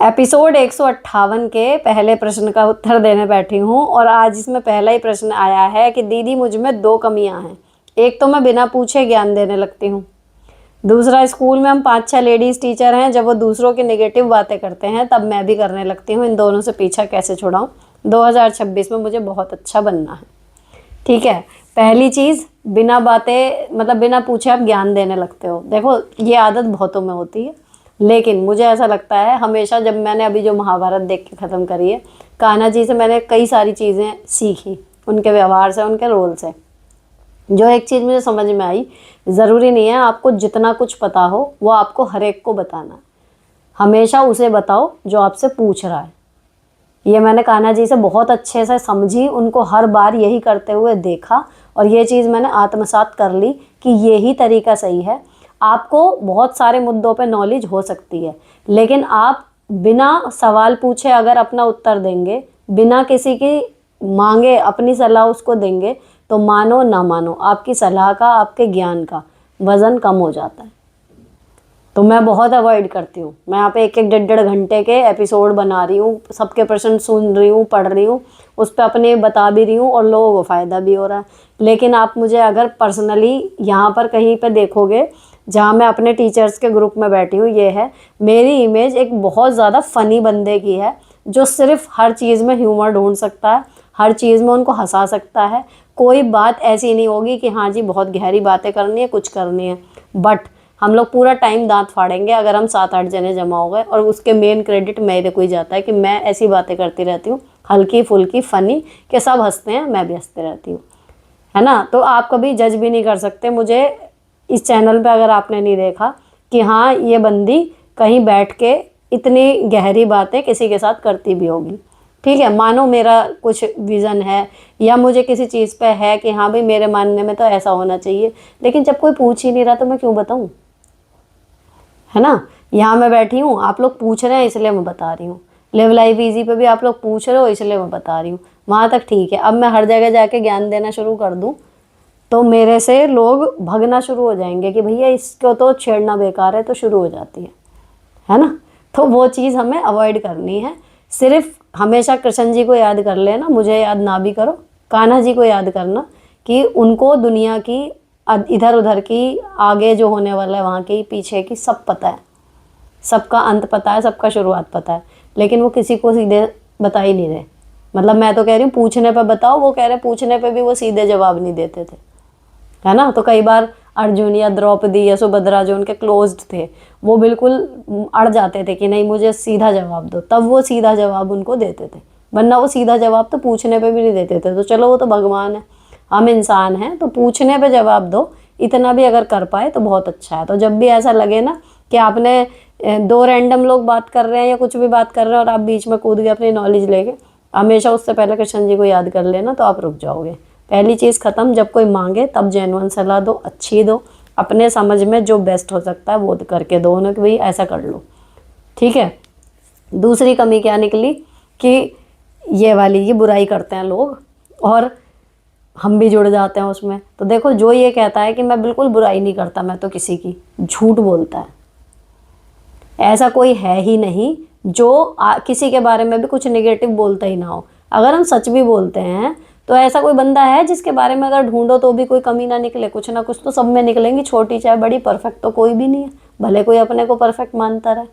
Episode 158 के पहले प्रश्न का उत्तर देने बैठी हूँ और आज इसमें पहला ही प्रश्न आया है कि दीदी मुझ में दो कमियां हैं। एक तो मैं बिना पूछे ज्ञान देने लगती हूँ। दूसरा, स्कूल में हम 5-6 लेडीज़ टीचर हैं, जब वो दूसरों की नेगेटिव बातें करते हैं तब मैं भी करने लगती हूँ। इन दोनों से पीछा कैसे छुड़ाऊँ? 2026 में मुझे बहुत अच्छा बनना है। ठीक है, पहली चीज़, बिना बातें मतलब बिना पूछे आप ज्ञान देने लगते हो। देखो, ये आदत बहुतों में होती है, लेकिन मुझे ऐसा लगता है हमेशा, जब मैंने अभी जो महाभारत देख के ख़त्म करी है, कान्हा जी से मैंने कई सारी चीज़ें सीखी, उनके व्यवहार से, उनके रोल से। जो एक चीज़ मुझे समझ में आई, ज़रूरी नहीं है आपको जितना कुछ पता हो वो आपको हर एक को बताना। हमेशा उसे बताओ जो आपसे पूछ रहा है। ये मैंने कान्हा जी से बहुत अच्छे से समझी, उनको हर बार यही करते हुए देखा और ये चीज़ मैंने आत्मसात कर ली कि यही तरीका सही है। आपको बहुत सारे मुद्दों पे नॉलेज हो सकती है, लेकिन आप बिना सवाल पूछे अगर अपना उत्तर देंगे, बिना किसी की मांगे अपनी सलाह उसको देंगे, तो मानो ना मानो आपकी सलाह का, आपके ज्ञान का वज़न कम हो जाता है। तो मैं बहुत अवॉइड करती हूँ। मैं यहाँ पे 1-1 डेढ़ घंटे के एपिसोड बना रही हूँ, सबके प्रश्न सुन रही हूँ, पढ़ रही हूँ, उस पर अपने बता भी रही हूँ और लोगों को फ़ायदा भी हो रहा है। लेकिन आप मुझे अगर पर्सनली यहाँ पर कहीं पे देखोगे, जहाँ मैं अपने टीचर्स के ग्रुप में बैठी हूँ, ये है मेरी इमेज एक बहुत ज़्यादा फ़नी बंदे की है, जो सिर्फ हर चीज़ में ह्यूमर ढूंढ सकता है, हर चीज़ में उनको हंसा सकता है। कोई बात ऐसी नहीं होगी कि हाँ जी बहुत गहरी बातें करनी है, कुछ करनी है, बट हम लोग पूरा टाइम दांत फाड़ेंगे अगर हम 7-8 जने जमा हो गए, और उसके मेन क्रेडिट मेरे को ही जाता है कि मैं ऐसी बातें करती रहती हूँ, हल्की फुल्की फ़नी, कि सब हंसते हैं, मैं भी हंसते रहती हूँ, है ना। तो आप कभी जज भी नहीं कर सकते मुझे इस चैनल पे, अगर आपने नहीं देखा कि हाँ ये बंदी कहीं बैठ के इतनी गहरी बातें किसी के साथ करती भी होगी। ठीक है, मानो मेरा कुछ विज़न है या मुझे किसी चीज़ पे है कि हाँ भाई मेरे मानने में तो ऐसा होना चाहिए, लेकिन जब कोई पूछ ही नहीं रहा तो मैं क्यों बताऊँ, है ना। यहाँ मैं बैठी हूँ, आप लोग पूछ रहे हैं इसलिए मैं बता रही हूँ। लिव लाइफ इजी पे भी आप लोग पूछ रहे हो इसलिए मैं बता रही हूँ, वहाँ तक ठीक है। अब मैं हर जगह जाके ज्ञान देना शुरू कर दूँ तो मेरे से लोग भगना शुरू हो जाएंगे कि भैया इसको तो छेड़ना बेकार है, तो शुरू हो जाती है ना। तो वो चीज़ हमें अवॉइड करनी है। सिर्फ हमेशा कृष्ण जी को याद कर लेना, मुझे याद ना भी करो, कान्हा जी को याद करना कि उनको दुनिया की इधर उधर की, आगे जो होने वाला है वहाँ की, पीछे की, सब पता है, सबका अंत पता है, सबका शुरुआत पता है, लेकिन वो किसी को सीधे बता ही नहीं रहे। मतलब मैं तो कह रही हूँ पूछने पे बताओ, वो कह रहे पूछने पे भी वो सीधे जवाब नहीं देते थे, है ना। तो कई बार अर्जुन या द्रौपदी या सुभद्रा जो उनके क्लोज्ड थे, वो बिल्कुल अड़ जाते थे कि नहीं मुझे सीधा जवाब दो, तब वो सीधा जवाब उनको देते थे, वरना वो सीधा जवाब तो पूछने पे भी नहीं देते थे। तो चलो वो तो भगवान है, हम इंसान हैं, तो पूछने पे जवाब दो, इतना भी अगर कर पाए तो बहुत अच्छा है। तो जब भी ऐसा लगे ना कि आपने दो रैंडम लोग बात कर रहे हैं या कुछ भी बात कर रहे हैं और आप बीच में कूद गए अपनी नॉलेज लेके, हमेशा उससे पहले कृष्ण जी को याद कर लेना, तो आप रुक जाओगे। पहली चीज़ ख़त्म, जब कोई मांगे तब जेन्युइन सलाह दो, अच्छी दो, अपने समझ में जो बेस्ट हो सकता है वो करके दो उन्हें कि भाई ऐसा कर लो। ठीक है। दूसरी कमी क्या निकली कि ये वाली, ये बुराई करते हैं लोग और हम भी जुड़ जाते हैं उसमें। तो देखो, जो ये कहता है कि मैं बिल्कुल बुराई नहीं करता, मैं तो किसी की, झूठ बोलता है। ऐसा कोई है ही नहीं जो किसी के बारे में भी कुछ नेगेटिव बोलता ही ना हो। अगर हम सच भी बोलते हैं तो ऐसा कोई बंदा है जिसके बारे में अगर ढूंढो तो भी कोई कमी ना निकले, कुछ ना कुछ तो सब में निकलेंगी, छोटी चाहे बड़ी। परफेक्ट तो कोई भी नहीं है, भले कोई अपने को परफेक्ट मानता रहे,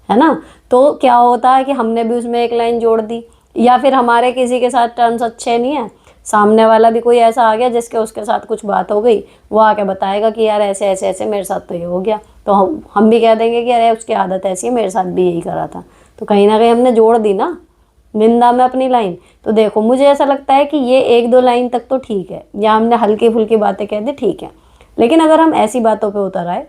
है ना। तो क्या होता है कि हमने भी उसमें एक लाइन जोड़ दी, या फिर हमारे किसी के साथ टर्म्स अच्छे नहीं है, सामने वाला भी कोई ऐसा आ गया जिसके उसके साथ कुछ बात हो गई, वो आके बताएगा कि यार ऐसे ऐसे ऐसे मेरे साथ तो ये हो गया, तो हम भी कह देंगे कि अरे उसकी आदत ऐसी है, मेरे साथ भी यही करा था। तो कहीं ना कहीं हमने जोड़ दी ना निंदा में अपनी लाइन। तो देखो, मुझे ऐसा लगता है कि ये 1-2 लाइन तक तो ठीक है, या हमने हल्की फुल्की बातें कह दी, ठीक है। लेकिन अगर हम ऐसी बातों पे उतर आए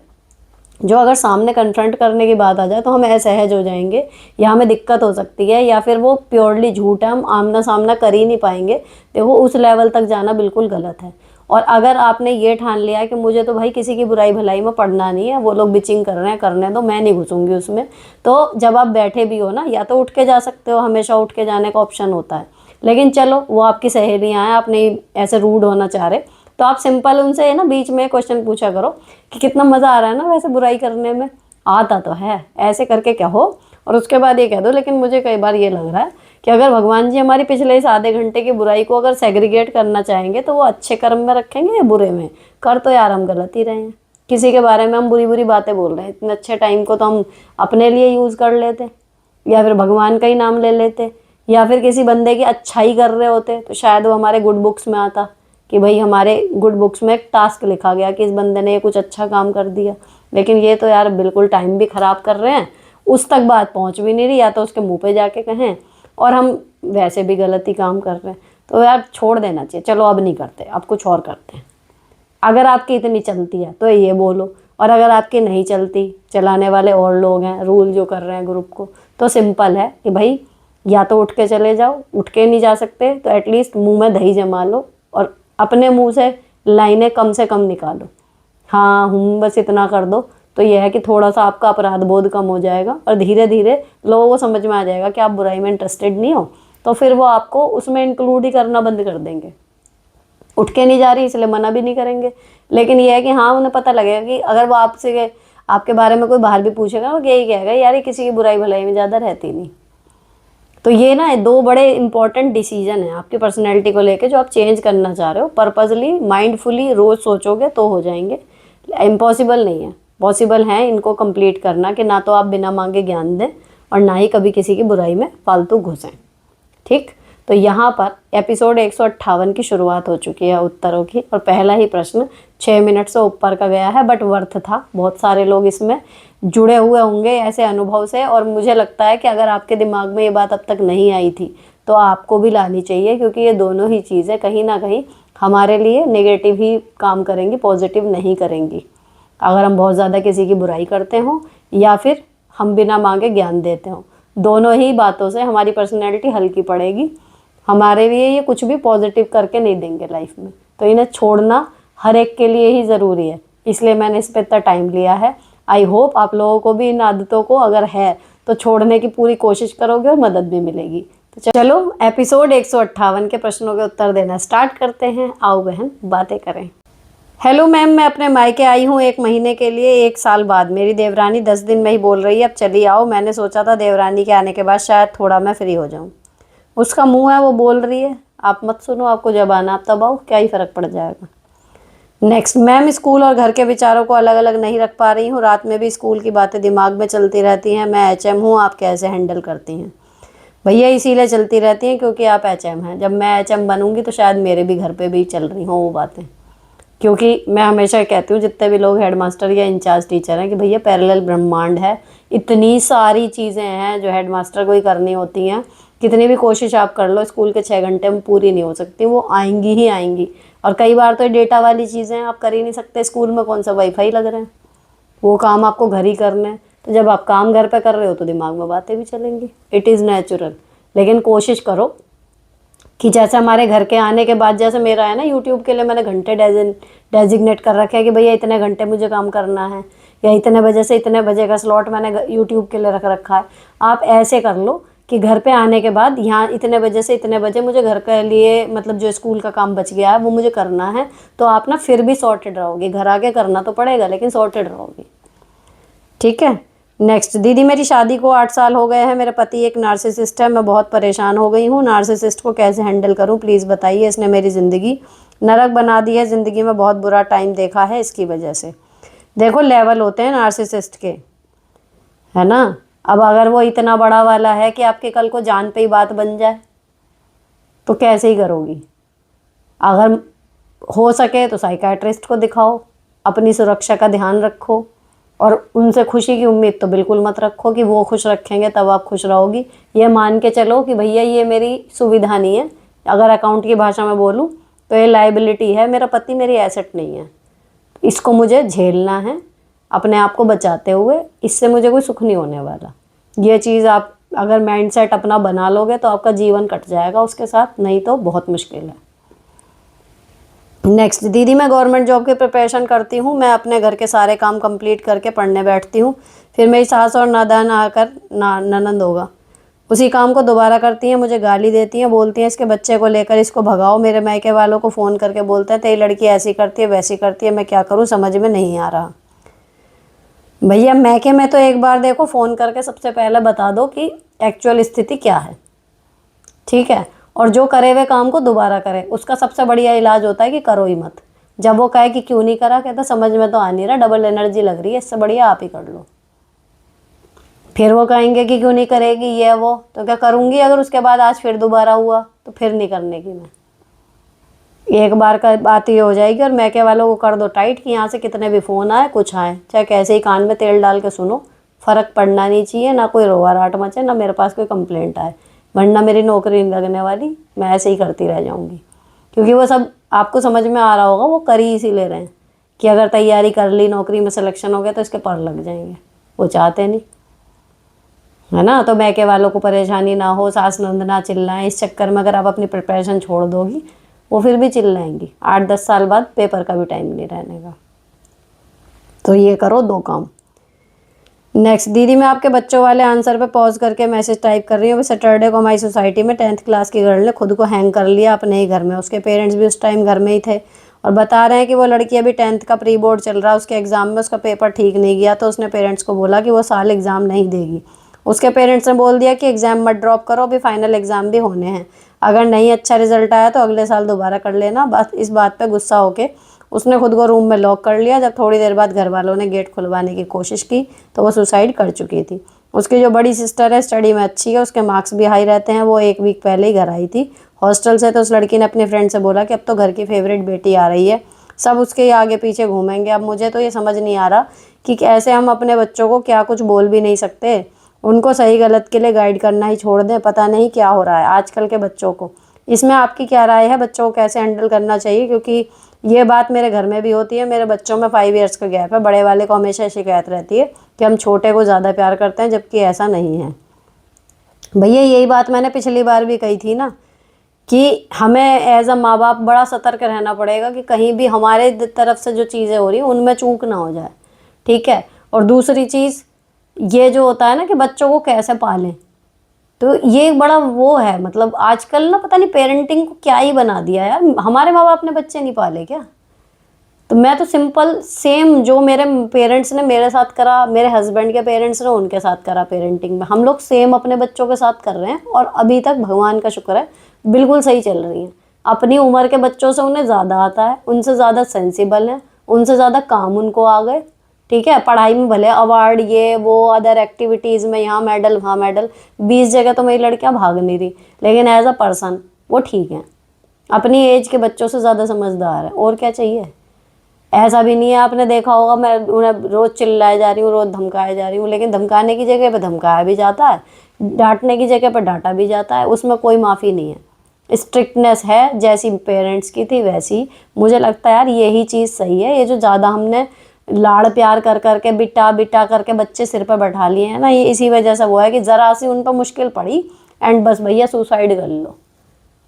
जो अगर सामने कन्फ्रंट करने की बात आ जाए तो हम असहज हो जाएंगे, या हमें दिक्कत हो सकती है, या फिर वो प्योरली झूठ है, हम आमना सामना कर ही नहीं पाएंगे। देखो, उस लेवल तक जाना बिल्कुल गलत है। और अगर आपने ये ठान लिया है कि मुझे तो भाई किसी की बुराई भलाई में पड़ना नहीं है, वो लोग बिचिंग कर रहे हैं, करने दो, मैं नहीं घुसूंगी उसमें, तो जब आप बैठे भी हो ना, या तो उठ के जा सकते हो, हमेशा उठ के जाने का ऑप्शन होता है, लेकिन चलो वो आपकी सहेलियाँ हैं, आप नहीं ऐसे रूड होना चाह रहे, तो आप सिंपल उनसे ना बीच में क्वेश्चन पूछा करो कि कितना मज़ा आ रहा है ना वैसे बुराई करने में, आता तो है, ऐसे करके कहो, और उसके बाद ये कह दो। लेकिन मुझे कई बार ये लग रहा है कि अगर भगवान जी हमारी पिछले इस आधे घंटे की बुराई को अगर सेग्रीगेट करना चाहेंगे तो वो अच्छे कर्म में रखेंगे या बुरे में? कर तो यार हम गलत ही रहे हैं। किसी के बारे में हम बुरी बुरी बातें बोल रहे हैं, इतने अच्छे टाइम को तो हम अपने लिए यूज़ कर लेते, या फिर भगवान का ही नाम ले लेते, या फिर किसी बंदे की अच्छाई कर रहे होते तो शायद वो हमारे गुड बुक्स में आता कि भाई हमारे गुड बुक्स में एक टास्क लिखा गया कि इस बंदे ने ये कुछ अच्छा काम कर दिया। लेकिन ये तो यार बिल्कुल टाइम भी ख़राब कर रहे हैं, उस तक बात पहुंच भी नहीं रही, या तो उसके मुंह पे जाके कहें, और हम वैसे भी गलत ही काम कर रहे हैं। तो यार छोड़ देना चाहिए, चलो अब नहीं करते, अब कुछ और करते हैं। अगर आपकी इतनी चलती है तो ये बोलो, और अगर आपकी नहीं चलती, चलाने वाले और लोग हैं, रूल जो कर रहे हैं ग्रुप को, तो सिंपल है कि भाई या तो उठ के चले जाओ, उठ के नहीं जा सकते तो एटलीस्ट मुंह में दही जमा लो और अपने मुंह से लाइनें कम से कम निकालो। हाँ बस इतना कर दो तो यह है कि थोड़ा सा आपका अपराध बोध कम हो जाएगा, और धीरे धीरे लोगों को समझ में आ जाएगा कि आप बुराई में इंटरेस्टेड नहीं हो, तो फिर वो आपको उसमें इंक्लूड ही करना बंद कर देंगे। उठ के नहीं जा रही इसलिए मना भी नहीं करेंगे, लेकिन ये है कि हाँ उन्हें पता लगेगा कि अगर वो आपसे आपके बारे में कोई बाहर भी पूछेगा वो यही कहेगा यार ये किसी की बुराई भलाई में ज़्यादा रहती नहीं। तो ये ना दो बड़े इंपॉर्टेंट डिसीजन हैं आपकी पर्सनैलिटी को लेके जो आप चेंज करना चाह रहे हो। पर्पजली माइंडफुली रोज़ सोचोगे तो हो जाएंगे, इम्पॉसिबल नहीं है, पॉसिबल है इनको कंप्लीट करना कि ना तो आप बिना मांगे ज्ञान दें और ना ही कभी किसी की बुराई में फालतू घुसें। ठीक, तो यहाँ पर एपिसोड 158 की शुरुआत हो चुकी है उत्तरों की, और पहला ही प्रश्न 6 मिनट से ऊपर का गया है, बट वर्थ था। बहुत सारे लोग इसमें जुड़े हुए होंगे ऐसे अनुभव से, और मुझे लगता है कि अगर आपके दिमाग में ये बात अब तक नहीं आई थी तो आपको भी लानी चाहिए, क्योंकि ये दोनों ही चीज़ें कहीं ना कहीं हमारे लिए नेगेटिव ही काम करेंगी, पॉजिटिव नहीं करेंगी। अगर हम बहुत ज़्यादा किसी की बुराई करते हों या फिर हम बिना मांगे ज्ञान देते हों, दोनों ही बातों से हमारी पर्सनैलिटी हल्की पड़ेगी। हमारे लिए ये कुछ भी पॉजिटिव करके नहीं देंगे लाइफ में, तो इन्हें छोड़ना हर एक के लिए ही ज़रूरी है, इसलिए मैंने इस पर इतना टाइम लिया है। आई होप आप लोगों को भी इन आदतों को अगर है तो छोड़ने की पूरी कोशिश करोगे और मदद भी मिलेगी। तो चलो एपिसोड 158 के प्रश्नों के उत्तर देना स्टार्ट करते हैं। आओ बहन बातें करें। हेलो मैम, मैं अपने मायके आई हूँ 1 महीने के लिए, 1 साल बाद। मेरी देवरानी 10 दिन में ही बोल रही है अब चली आओ। मैंने सोचा था देवरानी के आने के बाद शायद थोड़ा मैं फ्री हो जाऊँ। उसका मुंह है वो बोल रही है, आप मत सुनो, आपको जब आना आप तब आओ, क्या ही फ़र्क पड़ जाएगा। नेक्स्ट, मैम स्कूल और घर के विचारों को अलग अलग नहीं रख पा रही हूँ, रात में भी स्कूल की बातें दिमाग में चलती रहती हैं। मैं HM हूँ, आप कैसे हैंडल करती हैं? भैया इसीलिए चलती रहती हैं क्योंकि आप HM हैं। जब मैं HM बनूंगी तो शायद मेरे भी घर पे भी चल रही हों वो बातें, क्योंकि मैं हमेशा कहती हूँ जितने भी लोग हेडमास्टर या इंचार्ज टीचर हैं कि भैया पैरेलल ब्रह्मांड है, इतनी सारी चीज़ें हैं जो हेडमास्टर को ही करनी होती हैं। कितनी भी कोशिश आप कर लो स्कूल के 6 घंटे में पूरी नहीं हो सकती, वो आएंगी ही आएंगी। और कई बार तो डेटा वाली चीज़ें आप कर ही नहीं सकते, स्कूल में कौन सा वाईफाई लग रहे हैं, वो काम आपको घर ही करना है। तो जब आप काम घर पे कर रहे हो तो दिमाग में बातें भी चलेंगी, इट इज़ नेचुरल। लेकिन कोशिश करो कि जैसे हमारे घर के आने के बाद, जैसे मेरा है ना यूट्यूब के लिए मैंने घंटे डेजिग्नेट कर रखे हैं कि भैया इतने घंटे मुझे काम करना है, या इतने बजे से इतने बजे का स्लॉट मैंने यूट्यूब के लिए रख रखा है। आप ऐसे कर लो कि घर पे आने के बाद यहाँ इतने बजे से इतने बजे मुझे घर के लिए मतलब जो स्कूल का काम बच गया है वो मुझे करना है, तो आप ना फिर भी सॉर्टेड रहोगी। घर आके करना तो पड़ेगा लेकिन सॉर्टेड रहोगी। ठीक है। नेक्स्ट, दीदी मेरी शादी को 8 साल हो गए हैं, मेरा पति एक नार्सिसिस्ट है, मैं बहुत परेशान हो गई हूँ। नार्सिसिस्ट को कैसे हैंडल करूँ प्लीज़ बताइए, इसने मेरी ज़िंदगी नरक बना दी है, ज़िंदगी में बहुत बुरा टाइम देखा है इसकी वजह से। देखो लेवल होते हैं नार्सिसिस्ट के, है ना। अब अगर वो इतना बड़ा वाला है कि आपके कल को जान पे ही बात बन जाए तो कैसे ही करोगी। अगर हो सके तो साइकाट्रिस्ट को दिखाओ, अपनी सुरक्षा का ध्यान रखो, और उनसे खुशी की उम्मीद तो बिल्कुल मत रखो कि वो खुश रखेंगे तब आप खुश रहोगी। ये मान के चलो कि भैया ये मेरी सुविधा नहीं है, अगर अकाउंट की भाषा में बोलूँ तो ये लाइबिलिटी है, मेरा पति मेरी एसेट नहीं है, इसको मुझे झेलना है अपने आप को बचाते हुए, इससे मुझे कोई सुख नहीं होने वाला। ये चीज़ आप अगर माइंडसेट अपना बना लोगे तो आपका जीवन कट जाएगा उसके साथ, नहीं तो बहुत मुश्किल है। नेक्स्ट, दीदी मैं गवर्नमेंट जॉब की प्रिपरेशन करती हूँ, मैं अपने घर के सारे काम कंप्लीट करके पढ़ने बैठती हूँ, फिर मेरी सास और नादान आकर ननंद होगा उसी काम को दोबारा करती हैं, मुझे गाली देती हैं, बोलती हैं इसके बच्चे को लेकर इसको भगाओ। मेरे मायके वालों को फ़ोन करके बोलते हैं तेरी लड़की ऐसी करती है वैसी करती है, मैं क्या करूँ समझ में नहीं आ रहा। भैया मैके में तो एक बार देखो फ़ोन करके सबसे पहले बता दो कि एक्चुअल स्थिति क्या है, ठीक है। और जो करे हुए काम को दोबारा करे, उसका सबसे बढ़िया इलाज होता है कि करो ही मत। जब वो कहे कि क्यों नहीं करा, कहता समझ में तो आ नहीं रहा, डबल एनर्जी लग रही है, इससे बढ़िया आप ही कर लो। फिर वो कहेंगे कि क्यों नहीं करेगी ये वो, तो क्या करूँगी अगर उसके बाद आज फिर दोबारा हुआ तो फिर नहीं करने की मैं। एक बार का बात ये हो जाएगी। और मैके वालों को कर दो टाइट कि यहाँ से कितने भी फ़ोन आए कुछ आए, चाहे कैसे ही कान में तेल डाल के सुनो, फ़र्क पड़ना नहीं चाहिए, ना कोई रोआ राट मचे, ना मेरे पास कोई कंप्लेंट आए, वरना मेरी नौकरी नहीं लगने वाली, मैं ऐसे ही करती रह जाऊँगी। क्योंकि वो सब आपको समझ में आ रहा होगा, वो कर ही इसीलिए रहे हैं कि अगर तैयारी कर ली, नौकरी में सिलेक्शन हो गया तो इसके पर लग जाएंगे, वो चाहते नहीं, है ना। तो मैके वालों को परेशानी ना हो, सास नंद ना चिल्लाएं, इस चक्कर में अगर आप अपनी प्रिपरेशन छोड़ दोगी वो फिर भी चिल्लाएंगी। 8-10 साल बाद पेपर का भी टाइम नहीं रहने का। तो ये करो 2 काम। नेक्स्ट, दीदी मैं आपके बच्चों वाले आंसर पे पॉज करके मैसेज टाइप कर रही हूँ। सैटरडे को हमारी सोसाइटी में 10th क्लास की गर्ल ने खुद को हैंग कर लिया अपने ही घर में। उसके पेरेंट्स भी उस टाइम घर में ही थे और बता रहे हैं कि वो लड़की अभी 10th का प्री बोर्ड चल रहा है, उसके एग्ज़ाम में उसका पेपर ठीक नहीं गया, तो उसने पेरेंट्स को बोला कि वो साल एग्ज़ाम नहीं देगी। उसके पेरेंट्स ने बोल दिया कि एग्ज़ाम मत ड्रॉप करो, अभी फाइनल एग्ज़ाम भी होने हैं, अगर नहीं अच्छा रिजल्ट आया तो अगले साल दोबारा कर लेना। बस इस बात पे गुस्सा होके उसने खुद को रूम में लॉक कर लिया। जब थोड़ी देर बाद घर वालों ने गेट खुलवाने की कोशिश की तो वो सुसाइड कर चुकी थी। उसकी जो बड़ी सिस्टर है स्टडी में अच्छी है, उसके मार्क्स भी हाई रहते हैं, वो 1 वीक पहले ही घर आई थी हॉस्टल से। तो उस लड़की ने अपने फ्रेंड से बोला कि अब तो घर की फेवरेट बेटी आ रही है, सब उसके ही आगे पीछे घूमेंगे। अब मुझे तो ये समझ नहीं आ रहा कि कैसे हम अपने बच्चों को क्या कुछ बोल भी नहीं सकते, उनको सही गलत के लिए गाइड करना ही छोड़ दें। पता नहीं क्या हो रहा है आजकल के बच्चों को। इसमें आपकी क्या राय है, बच्चों को कैसे हैंडल करना चाहिए? क्योंकि ये बात मेरे घर में भी होती है, मेरे बच्चों में 5 इयर्स का गैप है, बड़े वाले को हमेशा शिकायत रहती है कि हम छोटे को ज़्यादा प्यार करते हैं, जबकि ऐसा नहीं है। भैया यही बात मैंने पिछली बार भी कही थी ना कि हमें एज अ माँ बाप बड़ा सतर्क रहना पड़ेगा कि कहीं भी हमारे तरफ से जो चीज़ें हो रही हैं उनमें चूक ना हो जाए, ठीक है। और दूसरी चीज़ ये जो होता है ना कि बच्चों को कैसे पालें, तो ये एक बड़ा वो है, मतलब आजकल ना पता नहीं पेरेंटिंग को क्या ही बना दिया यार। हमारे माँ बाप ने बच्चे नहीं पाले क्या? तो मैं तो सिंपल सेम जो मेरे पेरेंट्स ने मेरे साथ करा, मेरे हस्बैंड के पेरेंट्स ने उनके साथ करा पेरेंटिंग में, हम लोग सेम अपने बच्चों के साथ कर रहे हैं और अभी तक भगवान का शुक्र है बिल्कुल सही चल रही हैं। अपनी उम्र के बच्चों से उन्हें ज़्यादा आता है, उनसे ज़्यादा सेंसिबल हैं, उनसे ज़्यादा काम उनको आ गए, ठीक है। पढ़ाई में भले अवार्ड ये वो, अदर एक्टिविटीज़ में यहाँ मेडल वहाँ मेडल, 20 जगह तो मेरी लड़कियाँ भाग नहीं रही, लेकिन एज अ पर्सन वो ठीक है, अपनी एज के बच्चों से ज़्यादा समझदार है। और क्या चाहिए? ऐसा भी नहीं है, आपने देखा होगा मैं उन्हें रोज़ चिल्लाए जा रही हूँ, रोज़ धमकाए जा रही हूँ, लेकिन धमकाने की जगह पे धमकाया भी जाता है, डांटने की जगह पे डांटा भी जाता है, उसमें कोई माफ़ी नहीं है। स्ट्रिक्टनेस है, जैसी पेरेंट्स की थी वैसी। मुझे लगता है यार यही चीज़ सही है। ये जो ज़्यादा हमने लाड़ प्यार कर करके बिटा बिटा करके बच्चे सिर पर बैठा लिए हैं ना, ये इसी वजह से हुआ है कि ज़रा सी उन पर मुश्किल पड़ी एंड बस भैया सुसाइड कर लो।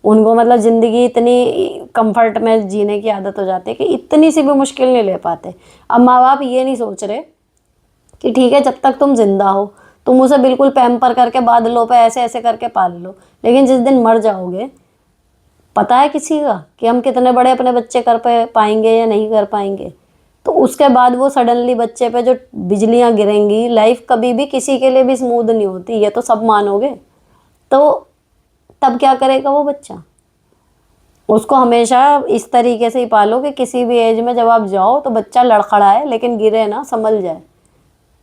उनको मतलब ज़िंदगी इतनी कंफर्ट में जीने की आदत हो जाती है कि इतनी सी भी मुश्किल नहीं ले पाते। अब माँ बाप ये नहीं सोच रहे कि ठीक है जब तक तुम जिंदा हो तुम उसे बिल्कुल पैम्पर करके बादलों पे ऐसे ऐसे करके पाल लो, लेकिन जिस दिन मर जाओगे पता है किसी का कि हम कितने बड़े अपने बच्चे कर पाएंगे या नहीं कर पाएंगे। तो उसके बाद वो सडनली बच्चे पे जो बिजलियां गिरेंगी, लाइफ कभी भी किसी के लिए भी स्मूथ नहीं होती, ये तो सब मानोगे। तो तब क्या करेगा वो बच्चा? उसको हमेशा इस तरीके से ही पालो कि किसी भी एज में जब आप जाओ तो बच्चा लड़खड़ाए लेकिन गिरे ना, संभल जाए।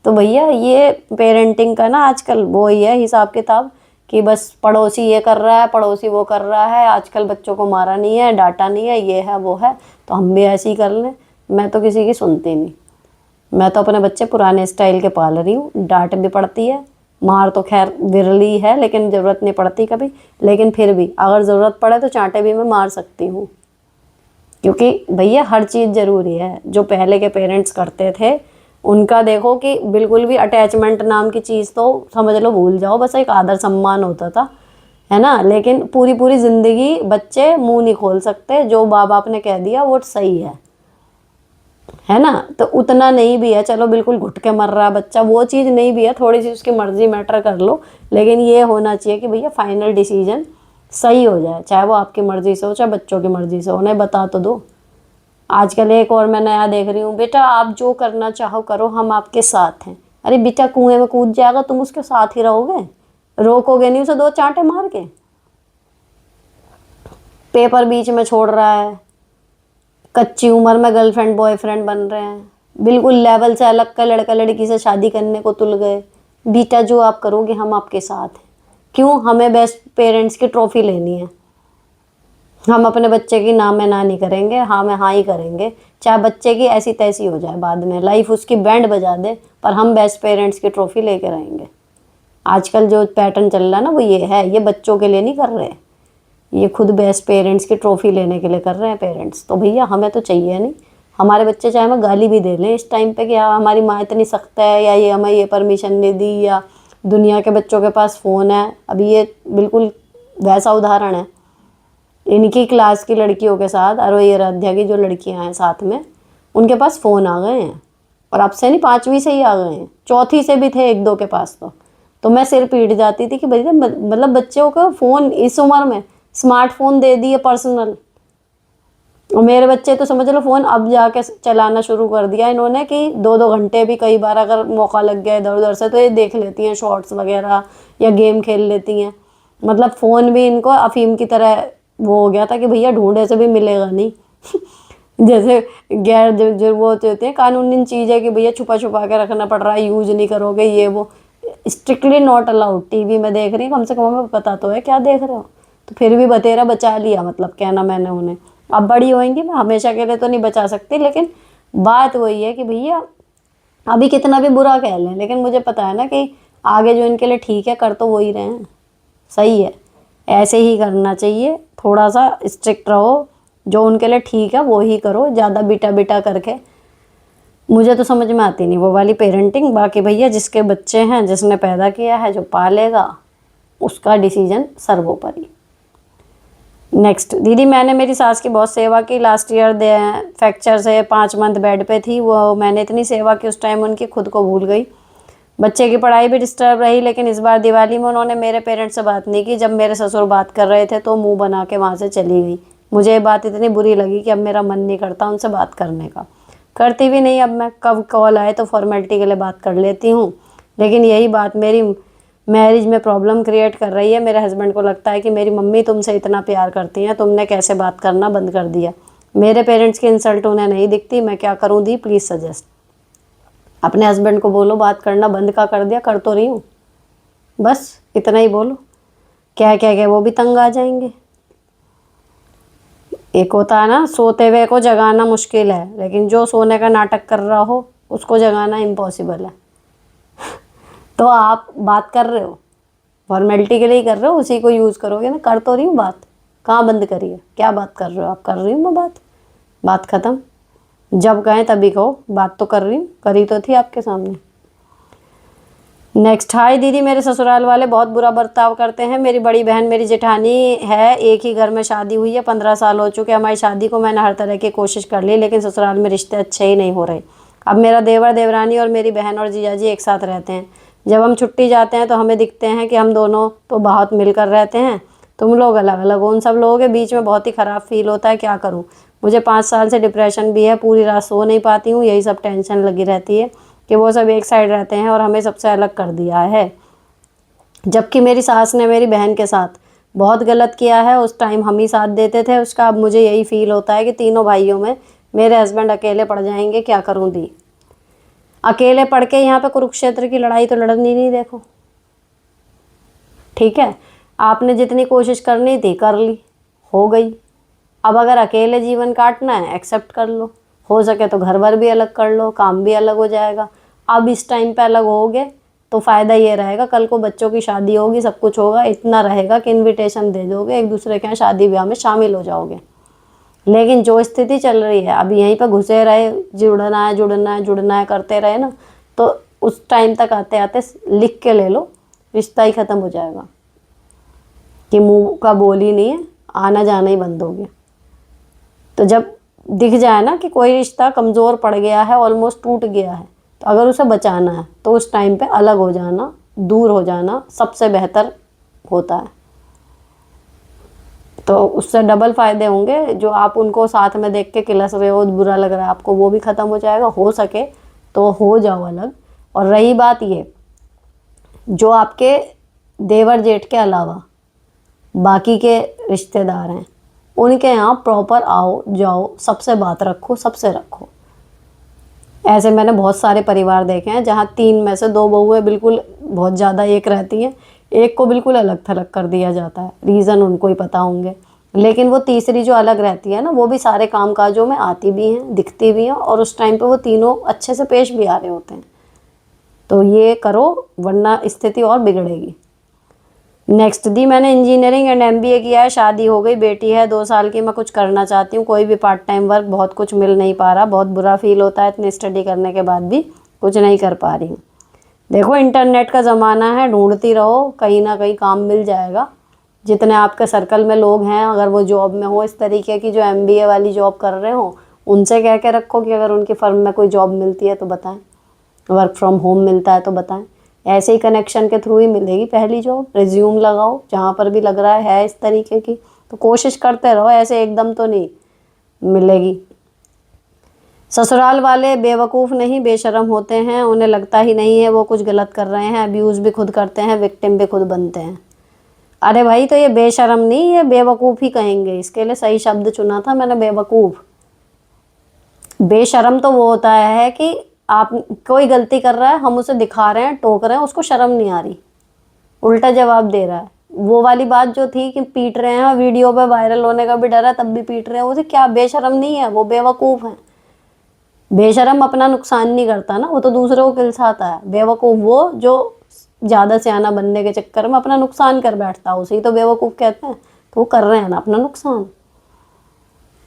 तो भैया ये पेरेंटिंग का ना आजकल वो ही है हिसाब किताब कि बस पड़ोसी ये कर रहा है, पड़ोसी वो कर रहा है, आजकल बच्चों को मारा नहीं है, डांटा नहीं है, ये है वो है, तो हम भी ऐसे ही कर लें। मैं तो किसी की सुनती नहीं, मैं तो अपने बच्चे पुराने स्टाइल के पाल रही हूँ। डांट भी पड़ती है, मार तो खैर विरली है, लेकिन ज़रूरत नहीं पड़ती कभी, लेकिन फिर भी अगर ज़रूरत पड़े तो चांटे भी मैं मार सकती हूँ। क्योंकि भैया हर चीज़ ज़रूरी है। जो पहले के पेरेंट्स करते थे उनका देखो कि बिल्कुल भी अटैचमेंट नाम की चीज़ तो समझ लो भूल जाओ, बस एक आदर सम्मान होता था, है ना। लेकिन पूरी पूरी ज़िंदगी बच्चे मुंह नहीं खोल सकते, जो माँ बाप ने कह दिया वो सही है ना। तो उतना नहीं भी है, चलो बिल्कुल घुट के मर रहा है बच्चा, वो चीज़ नहीं भी है, थोड़ी सी उसकी मर्जी मैटर कर लो, लेकिन ये होना चाहिए कि भैया फाइनल डिसीजन सही हो जाए, चाहे वो आपकी मर्जी से हो चाहे बच्चों की मर्जी से हो, उन्हें बता तो दो। आजकल एक और मैं नया देख रही हूँ, बेटा आप जो करना चाहो करो, हम आपके साथ हैं। अरे बेटा कुएं में कूद जाएगा, तुम उसके साथ ही रहोगे? रोकोगे नहीं उसे दो चांटे मार के? पेपर बीच में छोड़ रहा है, कच्ची उम्र में गर्लफ्रेंड बॉयफ्रेंड बन रहे हैं, बिल्कुल लेवल से अलग का लड़का लड़की से शादी करने को तुल गए। बेटा जो आप करोगे हम आपके साथ हैं। क्यों? हमें बेस्ट पेरेंट्स की ट्रॉफी लेनी है। हम अपने बच्चे की ना में ना नहीं करेंगे, हाँ में हाँ ही करेंगे, चाहे बच्चे की ऐसी तैसी हो जाए, बाद में लाइफ उसकी बैंड बजा दे, पर हम बेस्ट पेरेंट्स की ट्रॉफी लेके रहेंगे। आजकल जो पैटर्न चल रहा है ना वो ये है, ये बच्चों के लिए नहीं कर रहे, ये खुद बेस्ट पेरेंट्स की ट्रॉफी लेने के लिए कर रहे हैं पेरेंट्स। तो भैया हमें तो चाहिए नहीं, हमारे बच्चे चाहे हमें गाली भी दे लें इस टाइम पे कि हाँ हमारी माँ इतनी सख्त है, या ये हमें ये परमिशन नहीं दी, या दुनिया के बच्चों के पास फ़ोन है। अभी ये बिल्कुल वैसा उदाहरण है, इनकी क्लास की लड़कियों के साथ आरोही आराध्या की जो लड़कियां हैं साथ में, उनके पास फ़ोन आ गए हैं। और अब से नहीं, 5वीं से ही आ गए हैं, 4थी से भी थे एक दो के पास। तो मैं सिर पीट जाती थी कि भैया मतलब बच्चों को फ़ोन इस उम्र में स्मार्टफोन दे दिए पर्सनल। और मेरे बच्चे तो समझ लो फ़ोन अब जाके चलाना शुरू कर दिया इन्होंने, कि 2-2 घंटे भी कई बार अगर मौका लग गया इधर उधर से तो ये देख लेती हैं शॉर्ट्स वगैरह, या गेम खेल लेती हैं। मतलब फ़ोन भी इनको अफीम की तरह वो हो गया था कि भैया ढूंढे से भी मिलेगा नहीं। जैसे गैर जो वो होते हैं कानूनी चीज़ है कि भैया छुपा छुपा के रखना पड़ रहा है, यूज नहीं करोगे ये वो, स्ट्रिक्टली नॉट अलाउड। टीवी में देख रही है, कम से कम हमें पता तो है क्या देख रहे हो, तो फिर भी बतेरा बचा लिया, मतलब कहना मैंने उन्हें। अब बड़ी होएंगी, मैं हमेशा के लिए तो नहीं बचा सकती, लेकिन बात वही है कि भैया अभी कितना भी बुरा कह लें, लेकिन मुझे पता है ना कि आगे जो इनके लिए ठीक है कर तो वो ही रहे हैं। सही है, ऐसे ही करना चाहिए, थोड़ा सा स्ट्रिक्ट रहो, जो उनके लिए ठीक है वो ही करो, ज़्यादा बिटा बिटा करके मुझे तो समझ में आती नहीं वो वाली पेरेंटिंग। बाकी भैया जिसके बच्चे हैं, जिसने पैदा किया है, जो पालेगा, उसका डिसीजन सर्वोपरि। नेक्स्ट, दीदी मैंने मेरी सास की बहुत सेवा की, लास्ट ईयर फ्रैक्चर से 5 मंथ बेड पे थी वो, मैंने इतनी सेवा की उस टाइम उनकी, खुद को भूल गई। बच्चे की पढ़ाई भी डिस्टर्ब रही, लेकिन इस बार दिवाली में उन्होंने मेरे पेरेंट्स से बात नहीं की। जब मेरे ससुर बात कर रहे थे तो मुंह बना के वहाँ से चली गई। मुझे ये बात इतनी बुरी लगी कि अब मेरा मन नहीं करता उनसे बात करने का, करती भी नहीं। अब मैं कब कॉल आए तो फॉर्मेलिटी के लिए बात कर लेती हूँ, लेकिन यही बात मेरी मैरिज में प्रॉब्लम क्रिएट कर रही है। मेरे हस्बैंड को लगता है कि मेरी मम्मी तुमसे इतना प्यार करती हैं, तुमने कैसे बात करना बंद कर दिया। मेरे पेरेंट्स की इंसल्ट उन्हें नहीं दिखती, मैं क्या करूँ दी, प्लीज़ सजेस्ट। अपने हस्बैंड को बोलो बात करना बंद का कर दिया, कर तो रही हूँ, बस इतना ही बोलो। क्या क्या क्या वो भी तंग आ जाएंगे। एक होता है ना सोते हुए को जगाना मुश्किल है, लेकिन जो सोने का नाटक कर रहा हो उसको जगाना इम्पॉसिबल है। तो आप बात कर रहे हो, फॉर्मेलिटी के लिए ही कर रहे हो, उसी को यूज़ करोगे ना। कर तो रही हूँ बात, कहाँ बंद करी है, क्या बात कर रहे हो आप? कर रही हूँ मैं बात, बात ख़त्म। जब कहें तभी कहो, बात तो कर रही हूँ, करी तो थी आपके सामने। नेक्स्ट, हाय दीदी, मेरे ससुराल वाले बहुत बुरा बर्ताव करते हैं। मेरी बड़ी बहन मेरी जेठानी है, एक ही घर में शादी हुई है, 15 साल हो चुके हमारी शादी को। मैंने हर तरह की कोशिश कर ली, लेकिन ससुराल में रिश्ते अच्छे ही नहीं हो रहे। अब मेरा देवर देवरानी और मेरी बहन और जीजा जी एक साथ रहते हैं। जब हम छुट्टी जाते हैं तो हमें दिखते हैं कि हम दोनों तो बहुत मिलकर रहते हैं, तुम लोग अलग अलग हो। उन सब लोगों के बीच में बहुत ही ख़राब फील होता है, क्या करूँ? मुझे 5 साल से डिप्रेशन भी है, पूरी रात सो नहीं पाती हूँ, यही सब टेंशन लगी रहती है कि वो सब एक साइड रहते हैं और हमें सबसे अलग कर दिया है। जबकि मेरी सास ने मेरी बहन के साथ बहुत गलत किया है, उस टाइम हम ही साथ देते थे उसका। अब मुझे यही फील होता है कि तीनों भाइयों में मेरे हस्बैंड अकेले पड़ जाएंगे, क्या करूँ दी? अकेले पड़ के यहाँ पे कुरुक्षेत्र की लड़ाई तो लड़नी नहीं। देखो ठीक है, आपने जितनी कोशिश करनी थी कर ली, हो गई। अब अगर अकेले जीवन काटना है एक्सेप्ट कर लो, हो सके तो घर भर भी अलग कर लो, काम भी अलग हो जाएगा। अब इस टाइम पे अलग होगे तो फ़ायदा ये रहेगा, कल को बच्चों की शादी होगी, सब कुछ होगा, इतना रहेगा कि इनविटेशन दे दोगे, एक दूसरे के यहाँ शादी ब्याह में शामिल हो जाओगे। लेकिन जो स्थिति चल रही है, अब यहीं पर घुसे रहे, जुड़ना है जुड़ना है जुड़ना है करते रहे ना, तो उस टाइम तक आते आते लिख के ले लो, रिश्ता ही ख़त्म हो जाएगा कि मुँह का बोल ही नहीं है, आना जाना ही बंद हो गया। तो जब दिख जाए ना कि कोई रिश्ता कमज़ोर पड़ गया है, ऑलमोस्ट टूट गया है, तो अगर उसे बचाना है तो उस टाइम पे अलग हो जाना, दूर हो जाना सबसे बेहतर होता है। तो उससे डबल फ़ायदे होंगे। जो आप उनको साथ में देख के किलस रहे हो, बुरा लग रहा है आपको, वो भी ख़त्म हो जाएगा। हो सके तो हो जाओ अलग। और रही बात ये, जो आपके देवर जेठ के अलावा बाकी के रिश्तेदार हैं, उनके यहाँ प्रॉपर आओ जाओ, सबसे बात रखो, सबसे रखो। ऐसे मैंने बहुत सारे परिवार देखे हैं जहाँ 3 में से 2 बहुएं बिल्कुल बहुत ज़्यादा एक रहती हैं, एक को बिल्कुल अलग थलग कर दिया जाता है। रीज़न उनको ही पता होंगे, लेकिन वो तीसरी जो अलग रहती है ना, वो भी सारे काम काजों में आती भी हैं, दिखती भी हैं, और उस टाइम पे वो तीनों अच्छे से पेश भी आ रहे होते हैं। तो ये करो, वरना स्थिति और बिगड़ेगी। नेक्स्ट दी, मैंने इंजीनियरिंग एंड एमबीए किया है, शादी हो गई, बेटी है 2 साल की, मैं कुछ करना चाहती हूँ, कोई भी पार्ट टाइम वर्क, बहुत कुछ मिल नहीं पा रहा, बहुत बुरा फील होता है इतनी स्टडी करने के बाद भी कुछ नहीं कर पा रही हूँ। देखो इंटरनेट का ज़माना है, ढूंढती रहो, कहीं ना कहीं काम मिल जाएगा। जितने आपके सर्कल में लोग हैं, अगर वो जॉब में हो इस तरीके की, जो एमबीए वाली जॉब कर रहे हो, उनसे कह के रखो कि अगर उनकी फर्म में कोई जॉब मिलती है तो बताएं, वर्क फ्रॉम होम मिलता है तो बताएं। ऐसे ही कनेक्शन के थ्रू ही मिलेगी पहली जॉब। रिज्यूम लगाओ जहाँ पर भी लग रहा है इस तरीके की, तो कोशिश करते रहो, ऐसे एकदम तो नहीं मिलेगी। ससुराल वाले बेवकूफ़ नहीं बेशरम होते हैं, उन्हें लगता ही नहीं है वो कुछ गलत कर रहे हैं, अब्यूज़ भी खुद करते हैं, विक्टिम भी खुद बनते हैं। अरे भाई, तो ये बेशरम नहीं, ये बेवकूफ़ ही कहेंगे, इसके लिए सही शब्द चुना था मैंने, बेवकूफ़। बेशरम तो वो होता है कि आप कोई गलती कर रहा है, हम उसे दिखा रहे हैं, टोक रहे हैं, उसको शर्म नहीं आ रही, उल्टा जवाब दे रहा है। वो वाली बात जो थी कि पीट रहे हैं, वीडियो पे वायरल होने का भी डर है तब भी पीट रहे हैं, उसे क्या बेशरम नहीं है, वो बेवकूफ़ है। बेशरम अपना नुकसान नहीं करता ना, वो तो दूसरों को किलसाता है। बेवकूफ़ वो जो ज़्यादा सियाना बनने के चक्कर में अपना नुकसान कर बैठता है, उसे ही तो बेवकूफ़ कहते हैं। तो वो कर रहे हैं ना अपना नुकसान।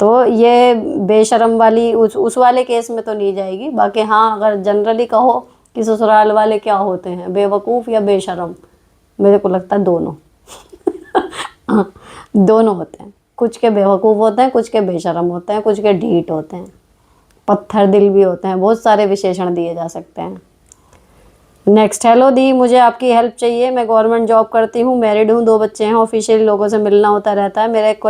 तो ये बेशरम वाली उस वाले केस में तो नहीं जाएगी। बाकी हाँ, अगर जनरली कहो कि ससुराल वाले क्या होते हैं, बेवकूफ़ या बेशरम, मेरे को लगता है दोनों। हाँ, दोनों होते हैं। कुछ के बेवकूफ़ होते हैं, कुछ के बेशरम होते हैं, कुछ के ढीठ होते हैं, पत्थर दिल भी होते हैं, बहुत सारे विशेषण दिए जा सकते हैं। नेक्स्ट, हेलो दी, मुझे आपकी हेल्प चाहिए। मैं गवर्नमेंट जॉब करती हूँ, मैरिड हूँ, 2 बच्चे हैं, ऑफिशियल लोगों से मिलना होता रहता है। मेरा एक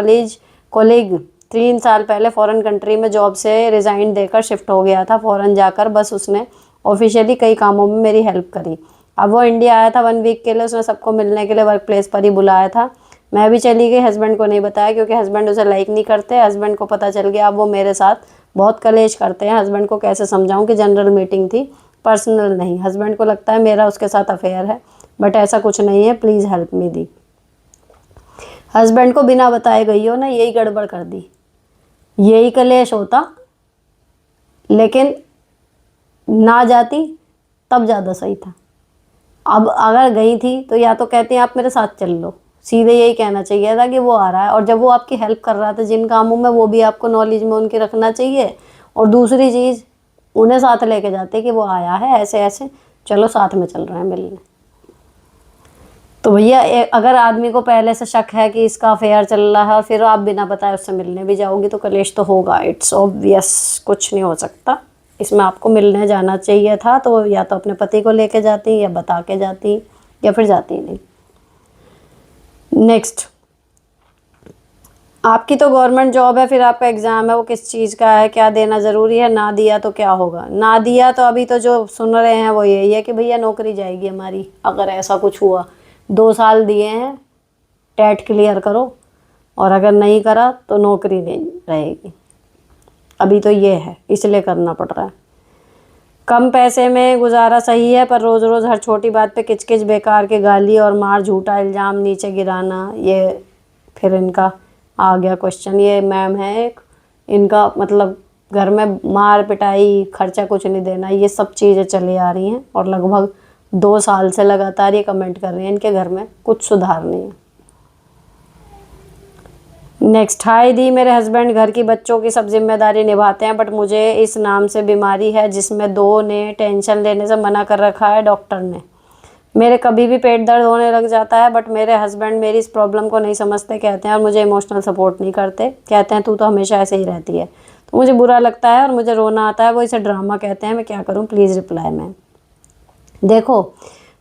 कोलीग 3 साल पहले फॉरेन कंट्री में जॉब से रिज़ाइन देकर शिफ्ट हो गया था। फॉरेन जाकर बस उसने ऑफिशियली कई कामों में मेरी हेल्प करी। अब वो इंडिया आया था 1 वीक के लिए, उसने सबको मिलने के लिए वर्क प्लेस पर ही बुलाया था। मैं भी चली गई, हस्बैंड को नहीं बताया क्योंकि हस्बैंड उसे लाइक नहीं करते। हस्बैंड को पता चल गया, अब वो मेरे साथ बहुत कलेश करते हैं। हस्बैंड को कैसे समझाऊं कि जनरल मीटिंग थी, पर्सनल नहीं। हस्बैंड को लगता है मेरा उसके साथ अफेयर है, बट ऐसा कुछ नहीं है, please help me the. Husband को बिना बताए गई हो ना, यही गड़बड़ कर दी, यही कलेश होता। लेकिन ना जाती तब ज़्यादा सही था। अब अगर गई थी तो या तो कहती हैं आप मेरे साथ चल लो, सीधे यही कहना चाहिए था कि वो आ रहा है। और जब वो आपकी हेल्प कर रहा था जिन कामों में, वो भी आपको नॉलेज में उनकी रखना चाहिए। और दूसरी चीज़, उन्हें साथ लेके जाते कि वो आया है ऐसे ऐसे, चलो साथ में चल रहे हैं मिलने। तो भैया अगर आदमी को पहले से शक है कि इसका अफेयर चल रहा है और फिर आप बिना बताए उससे मिलने भी जाओगी तो कलेश तो होगा, इट्स ऑब्वियस, कुछ नहीं हो सकता इसमें। आपको मिलने जाना चाहिए था तो या तो अपने पति को लेके जाती, या बता के जाती, या फिर जाती नहीं। नेक्स्ट, आपकी तो गवर्नमेंट जॉब है, फिर आपका एग्ज़ाम है, वो किस चीज़ का है, क्या देना ज़रूरी है, ना दिया तो क्या होगा? ना दिया तो अभी तो जो सुन रहे हैं वो यही है कि भैया नौकरी जाएगी हमारी अगर ऐसा कुछ हुआ। 2 साल दिए हैं, टेट क्लियर करो, और अगर नहीं करा तो नौकरी नहीं रहेगी। अभी तो ये है, इसलिए करना पड़ रहा है। कम पैसे में गुजारा सही है, पर रोज़ रोज़ हर छोटी बात पे किचकिच, बेकार के गाली और मार, झूठा इल्ज़ाम नीचे गिराना, ये फिर इनका आ गया क्वेश्चन। ये मैम है एक, इनका मतलब घर में मार पिटाई, खर्चा कुछ नहीं देना, ये सब चीज़ें चली आ रही हैं और लगभग 2 साल से लगातार ये कमेंट कर रही हैं इनके घर में कुछ सुधार नहीं है। नेक्स्ट, हाय दी, मेरे हस्बैंड घर की बच्चों की सब जिम्मेदारी निभाते हैं, बट मुझे इस नाम से बीमारी है जिसमें 2 ने टेंशन लेने से मना कर रखा है डॉक्टर ने। मेरे कभी भी पेट दर्द होने लग जाता है, बट मेरे हस्बैंड मेरी इस प्रॉब्लम को नहीं समझते, कहते हैं, और मुझे इमोशनल सपोर्ट नहीं करते, कहते हैं तू तो हमेशा ऐसे ही रहती है। तो मुझे बुरा लगता है और मुझे रोना आता है। वो इसे ड्रामा कहते हैं, मैं क्या करूँ, प्लीज़ रिप्लाई मैम। देखो,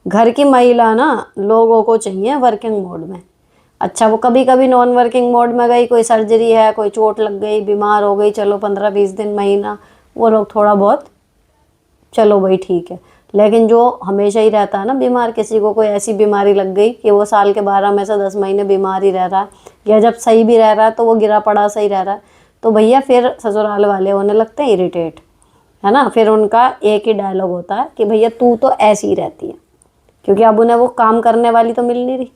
घर की महिला ना लोगों को चाहिए वर्किंग मोड में। अच्छा वो कभी कभी नॉन वर्किंग मोड में गई, कोई सर्जरी है, कोई चोट लग गई, बीमार हो गई, चलो 15-20 दिन, महीना, वो लोग थोड़ा बहुत चलो भाई ठीक है। लेकिन जो हमेशा ही रहता है ना बीमार, किसी को कोई ऐसी बीमारी लग गई कि वो साल के 12 में से 10 महीने बीमार ही रह रहा है, या जब सही भी रह रहा है तो वो गिरा पड़ा सही रह रहा है, तो भैया फिर ससुराल वाले होने लगते हैं इरिटेट, है ना। फिर उनका एक ही डायलॉग होता है कि भैया तू तो ऐसी ही रहती है, क्योंकि अब उन्हें वो काम करने वाली तो मिल नहीं रही,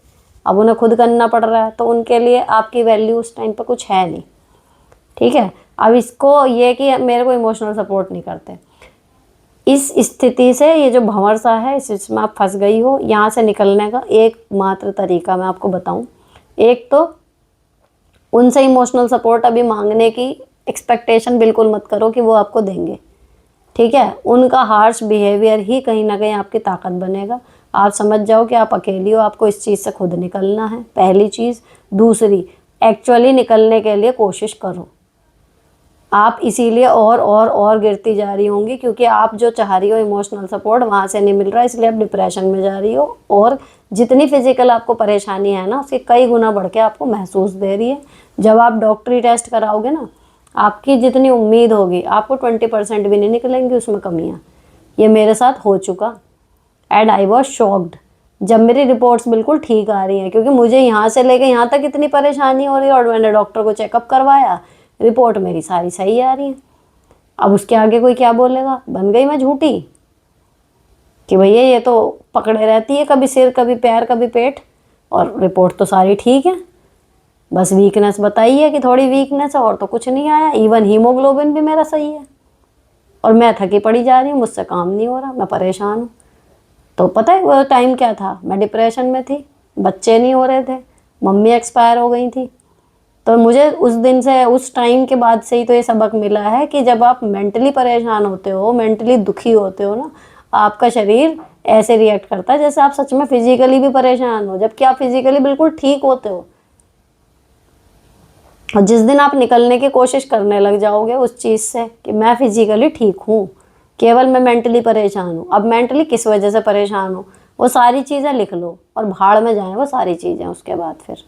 अब उन्हें खुद करना पड़ रहा है, तो उनके लिए आपकी वैल्यू उस टाइम पर कुछ है नहीं। ठीक है। अब इसको ये कि मेरे को इमोशनल सपोर्ट नहीं करते, इस स्थिति से, ये जो भंवर सा है इसमें आप फंस गई हो, यहाँ से निकलने का एकमात्र तरीका मैं आपको बताऊं, एक तो उनसे इमोशनल सपोर्ट अभी मांगने की एक्सपेक्टेशन बिल्कुल मत करो कि वो आपको देंगे। ठीक है। उनका हार्श बिहेवियर ही कहीं ना कहीं आपकी ताकत बनेगा। आप समझ जाओ कि आप अकेली हो, आपको इस चीज़ से खुद निकलना है, पहली चीज़। दूसरी, एक्चुअली निकलने के लिए कोशिश करो। आप इसीलिए और गिरती जा रही होंगी, क्योंकि आप जो चाह रही हो इमोशनल सपोर्ट वहाँ से नहीं मिल रहा है, इसलिए आप डिप्रेशन में जा रही हो, और जितनी फिजिकल आपको परेशानी है ना, उसके कई गुना बढ़ के आपको महसूस दे रही है। जब आप डॉक्टरी टेस्ट कराओगे ना, आपकी जितनी उम्मीद होगी आपको 20% भी नहीं निकलेंगी उसमें कमियाँ। ये मेरे साथ हो चुका, एंड आई वॉज शॉक्ड जब मेरी रिपोर्ट्स बिल्कुल ठीक आ रही हैं, क्योंकि मुझे यहाँ से लेके यहाँ तक इतनी परेशानी हो रही है, और मैंने डॉक्टर को चेकअप करवाया, रिपोर्ट मेरी सारी सही आ रही है। अब उसके आगे कोई क्या बोलेगा, बन गई मैं झूठी कि भैया ये तो पकड़े रहती है, कभी सिर कभी पैर कभी पेट, और रिपोर्ट तो सारी ठीक है, बस वीकनेस बताई है कि थोड़ी वीकनेस है, और तो कुछ नहीं आया। इवन हीमोग्लोबिन भी मेरा सही है, और मैं थकी पड़ी जा रही हूँ, मुझसे काम नहीं हो रहा, मैं परेशान हूँ। तो पता है वो टाइम क्या था, मैं डिप्रेशन में थी, बच्चे नहीं हो रहे थे, मम्मी एक्सपायर हो गई थी। तो मुझे उस दिन से, उस टाइम के बाद से ही तो ये सबक मिला है कि जब आप मेंटली परेशान होते हो, मेंटली दुखी होते हो ना, आपका शरीर ऐसे रिएक्ट करता है जैसे आप सच में फिजिकली भी परेशान हो, जबकि आप फिजिकली बिल्कुल ठीक होते हो। और जिस दिन आप निकलने की कोशिश करने लग जाओगे उस चीज़ से कि मैं फिजिकली ठीक हूँ, केवल मैं मेंटली परेशान हूँ, अब मेंटली किस वजह से परेशान हूँ, वो सारी चीज़ें लिख लो और भाड़ में जाएं वो सारी चीज़ें। उसके बाद फिर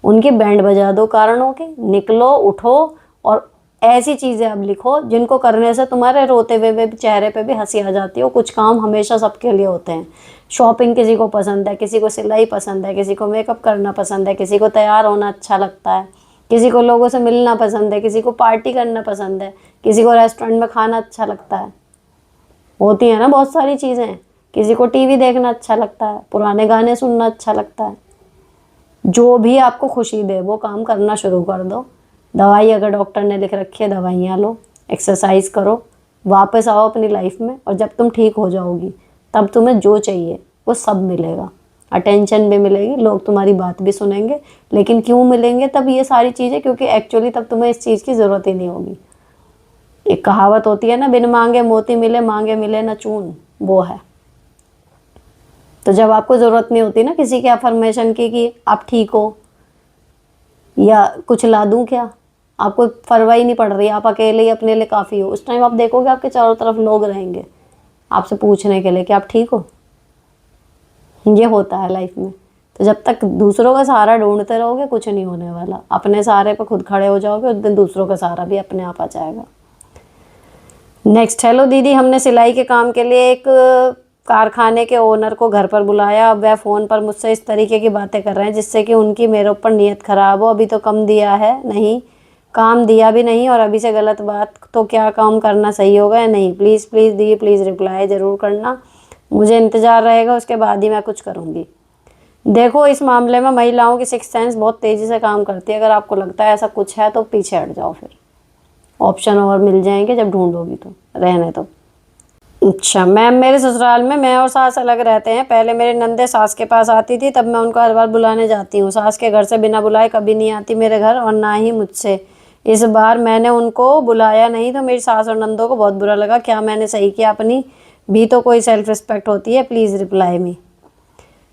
उनकी बैंड बजा दो कारणों के, निकलो, उठो, और ऐसी चीज़ें अब लिखो जिनको करने से तुम्हारे रोते हुए चेहरे पे भी हंसी आ जाती हो। कुछ काम हमेशा सबके लिए होते हैं। शॉपिंग किसी को पसंद है, किसी को सिलाई पसंद है, किसी को मेकअप करना पसंद है, किसी को तैयार होना अच्छा लगता है, किसी को लोगों से मिलना पसंद है, किसी को पार्टी करना पसंद है, किसी को रेस्टोरेंट में खाना अच्छा लगता है। होती है ना बहुत सारी चीज़ें। किसी को टीवी देखना अच्छा लगता है, पुराने गाने सुनना अच्छा लगता है। जो भी आपको खुशी दे वो काम करना शुरू कर दो। दवाई अगर डॉक्टर ने लिख रखी है, दवाइयाँ लो, एक्सरसाइज करो, वापस आओ अपनी लाइफ में, और जब तुम ठीक हो जाओगी तब तुम्हें जो चाहिए वो सब मिलेगा। अटेंशन भी मिलेगी, लोग तुम्हारी बात भी सुनेंगे। लेकिन क्यों मिलेंगे तब ये सारी चीज़ें, क्योंकि एक्चुअली तब तुम्हें इस चीज़ की ज़रूरत ही नहीं होगी। एक कहावत होती है ना, बिन मांगे मोती मिले, मांगे मिले न चून, वो है। तो जब आपको ज़रूरत नहीं होती ना किसी के अफर्मेशन की कि आप ठीक हो या कुछ ला दूं क्या, आपको परवाह ही नहीं पड़ रही, आप अकेले ही अपने लिए काफ़ी हो, उस टाइम आप देखोगे आपके चारों तरफ लोग रहेंगे आपसे पूछने के लिए कि आप ठीक हो। ये होता है लाइफ में। तो जब तक दूसरों का सहारा ढूंढते रहोगे कुछ नहीं होने वाला। अपने सहारे पर खुद खड़े हो जाओगे, उस दिन दूसरों का सहारा भी अपने आप आ जाएगा। नेक्स्ट, हेलो दीदी, हमने सिलाई के काम के लिए एक कारखाने के ओनर को घर पर बुलाया। अब वह फ़ोन पर मुझसे इस तरीके की बातें कर रहे हैं जिससे कि उनकी मेरे ऊपर नीयत ख़राब हो। अभी तो कम दिया है नहीं, काम दिया भी नहीं, और अभी से गलत बात, तो क्या काम करना सही होगा या नहीं? Please please the, please reply ज़रूर करना, मुझे इंतज़ार रहेगा, उसके बाद ही मैं कुछ करूँगी। देखो, इस मामले में महिलाओं की सिक्स सेंस बहुत तेज़ी से काम करती है। अगर आपको लगता है ऐसा कुछ है तो पीछे हट जाओ, फिर ऑप्शन और मिल जाएंगे जब ढूंढोगी तो, रहने दो। अच्छा मैम, मेरे ससुराल में मैं और सास अलग रहते हैं। पहले मेरी नंदे सास के पास आती थी, तब मैं उनको हर बार बुलाने जाती हूँ। सास के घर से बिना बुलाए कभी नहीं आती मेरे घर, और ना ही मुझसे। इस बार मैंने उनको बुलाया नहीं तो मेरी सास और नंदों को बहुत बुरा लगा। क्या मैंने सही किया? अपनी भी तो कोई सेल्फ रिस्पेक्ट होती है। Please reply me.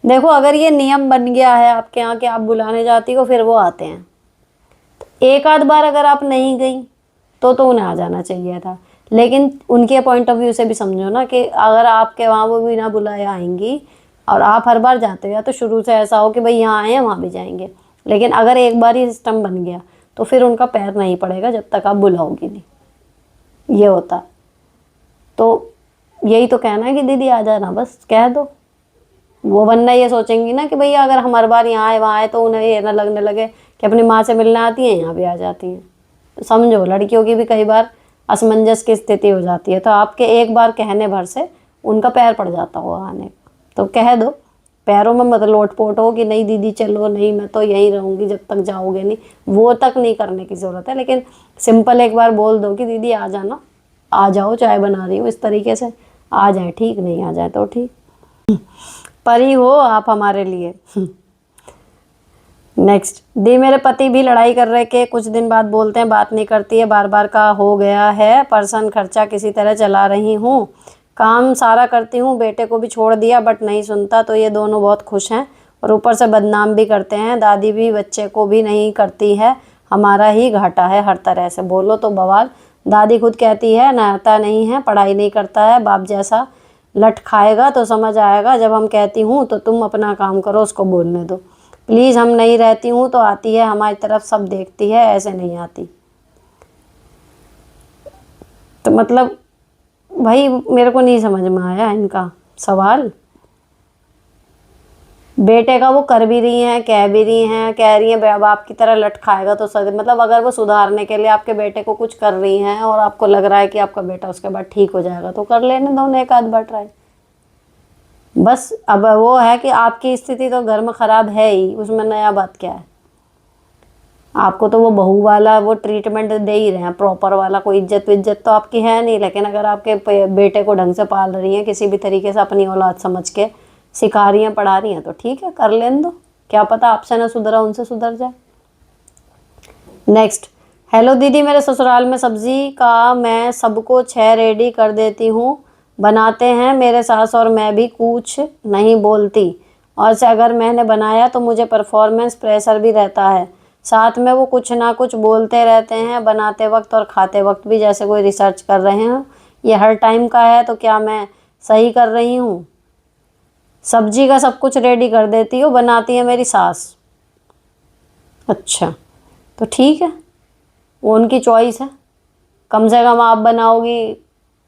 देखो, अगर ये नियम बन गया है आपके यहाँ कि आप बुलाने जाती हो फिर वो आते हैं, एक आध बार अगर आप नहीं गई तो उन्हें आ जाना चाहिए था। लेकिन उनके पॉइंट ऑफ व्यू से भी समझो ना कि अगर आपके वहाँ वो बिना बुलाए आएंगी और आप हर बार जाते हो, या तो शुरू से ऐसा हो कि भाई यहाँ आए हैं वहाँ भी जाएंगे, लेकिन अगर एक बार ही सिस्टम बन गया तो फिर उनका पैर नहीं पड़ेगा जब तक आप बुलाओगी नहीं, ये होता है। तो यही तो कहना है कि दीदी आ जाना, बस कह दो। वो वरना ये सोचेंगी ना कि भैया अगर हम हर बार यहाँ आए वहाँ आए तो उन्हें ये ना लगने लगे कि अपनी माँ से मिलने आती हैं यहाँ भी आ जाती हैं। तो समझो, लड़कियों की भी कई बार असमंजस की स्थिति हो जाती है, तो आपके एक बार कहने भर से उनका पैर पड़ जाता होगा आने का, तो कह दो। पैरों में मत लोटपोट हो कि नहीं दीदी चलो, नहीं मैं तो यहीं रहूँगी जब तक जाओगे नहीं, वो तक नहीं करने की ज़रूरत है। लेकिन सिंपल एक बार बोल दो कि दीदी आ जाना, आ जाओ, चाय बना रही हूँ, इस तरीके से आ जाए ठीक, नहीं आ जाए तो ठीक। परी हो आप हमारे लिए। नेक्स्ट, दी मेरे पति भी लड़ाई कर रहे के कुछ दिन बाद बोलते हैं बात नहीं करती है, बार बार का हो गया है, पर्सन खर्चा किसी तरह चला रही हूँ, काम सारा करती हूँ, बेटे को भी छोड़ दिया बट नहीं सुनता, तो ये दोनों बहुत खुश हैं और ऊपर से बदनाम भी करते हैं, दादी भी बच्चे को भी नहीं करती है, हमारा ही घाटा है हर तरह से। बोलो तो बवाल, दादी खुद कहती है नहाता नहीं है, पढ़ाई नहीं करता है, बाप जैसा लट खाएगा तो समझ आएगा, जब हम कहती हूँ तो तुम अपना काम करो, उसको बोलने दो प्लीज़, हम नहीं रहती हूँ तो आती है हमारी तरफ, सब देखती है, ऐसे नहीं आती। तो मतलब भाई मेरे को नहीं समझ में आया इनका सवाल। बेटे का वो कर भी रही हैं, कह भी रही हैं, कह रही हैं बाप की तरह लट खाएगा तो सद, मतलब अगर वो सुधारने के लिए आपके बेटे को कुछ कर रही हैं और आपको लग रहा है कि आपका बेटा उसके बाद ठीक हो जाएगा तो कर लेने दो एक आध बार ट्राई। बस अब वो है कि आपकी स्थिति तो घर में ख़राब है ही, उसमें नया बात क्या है। आपको तो वो बहू वाला वो ट्रीटमेंट दे ही रहे हैं प्रॉपर वाला, कोई इज्जत विज्जत तो आपकी है नहीं। लेकिन अगर आपके बेटे को ढंग से पाल रही हैं, किसी भी तरीके से अपनी औलाद समझ के सिखा रही हैं, पढ़ा रही हैं, तो ठीक है कर लेने दो, क्या पता आपसे ना सुधरा उनसे सुधर जाए। नेक्स्ट, हेलो दीदी, मेरे ससुराल में सब्जी का मैं सबको 6 रेडी कर देती हूँ, बनाते हैं मेरे सास और मैं भी कुछ नहीं बोलती, और से अगर मैंने बनाया तो मुझे परफॉर्मेंस प्रेशर भी रहता है, साथ में वो कुछ ना कुछ बोलते रहते हैं बनाते वक्त और खाते वक्त भी, जैसे कोई रिसर्च कर रहे हैं। ये हर टाइम का है तो क्या मैं सही कर रही हूँ? सब्जी का सब कुछ रेडी कर देती हूँ, बनाती है मेरी सास। अच्छा, तो ठीक है, वो उनकी चॉइस है, कम से कम आप बनाओगी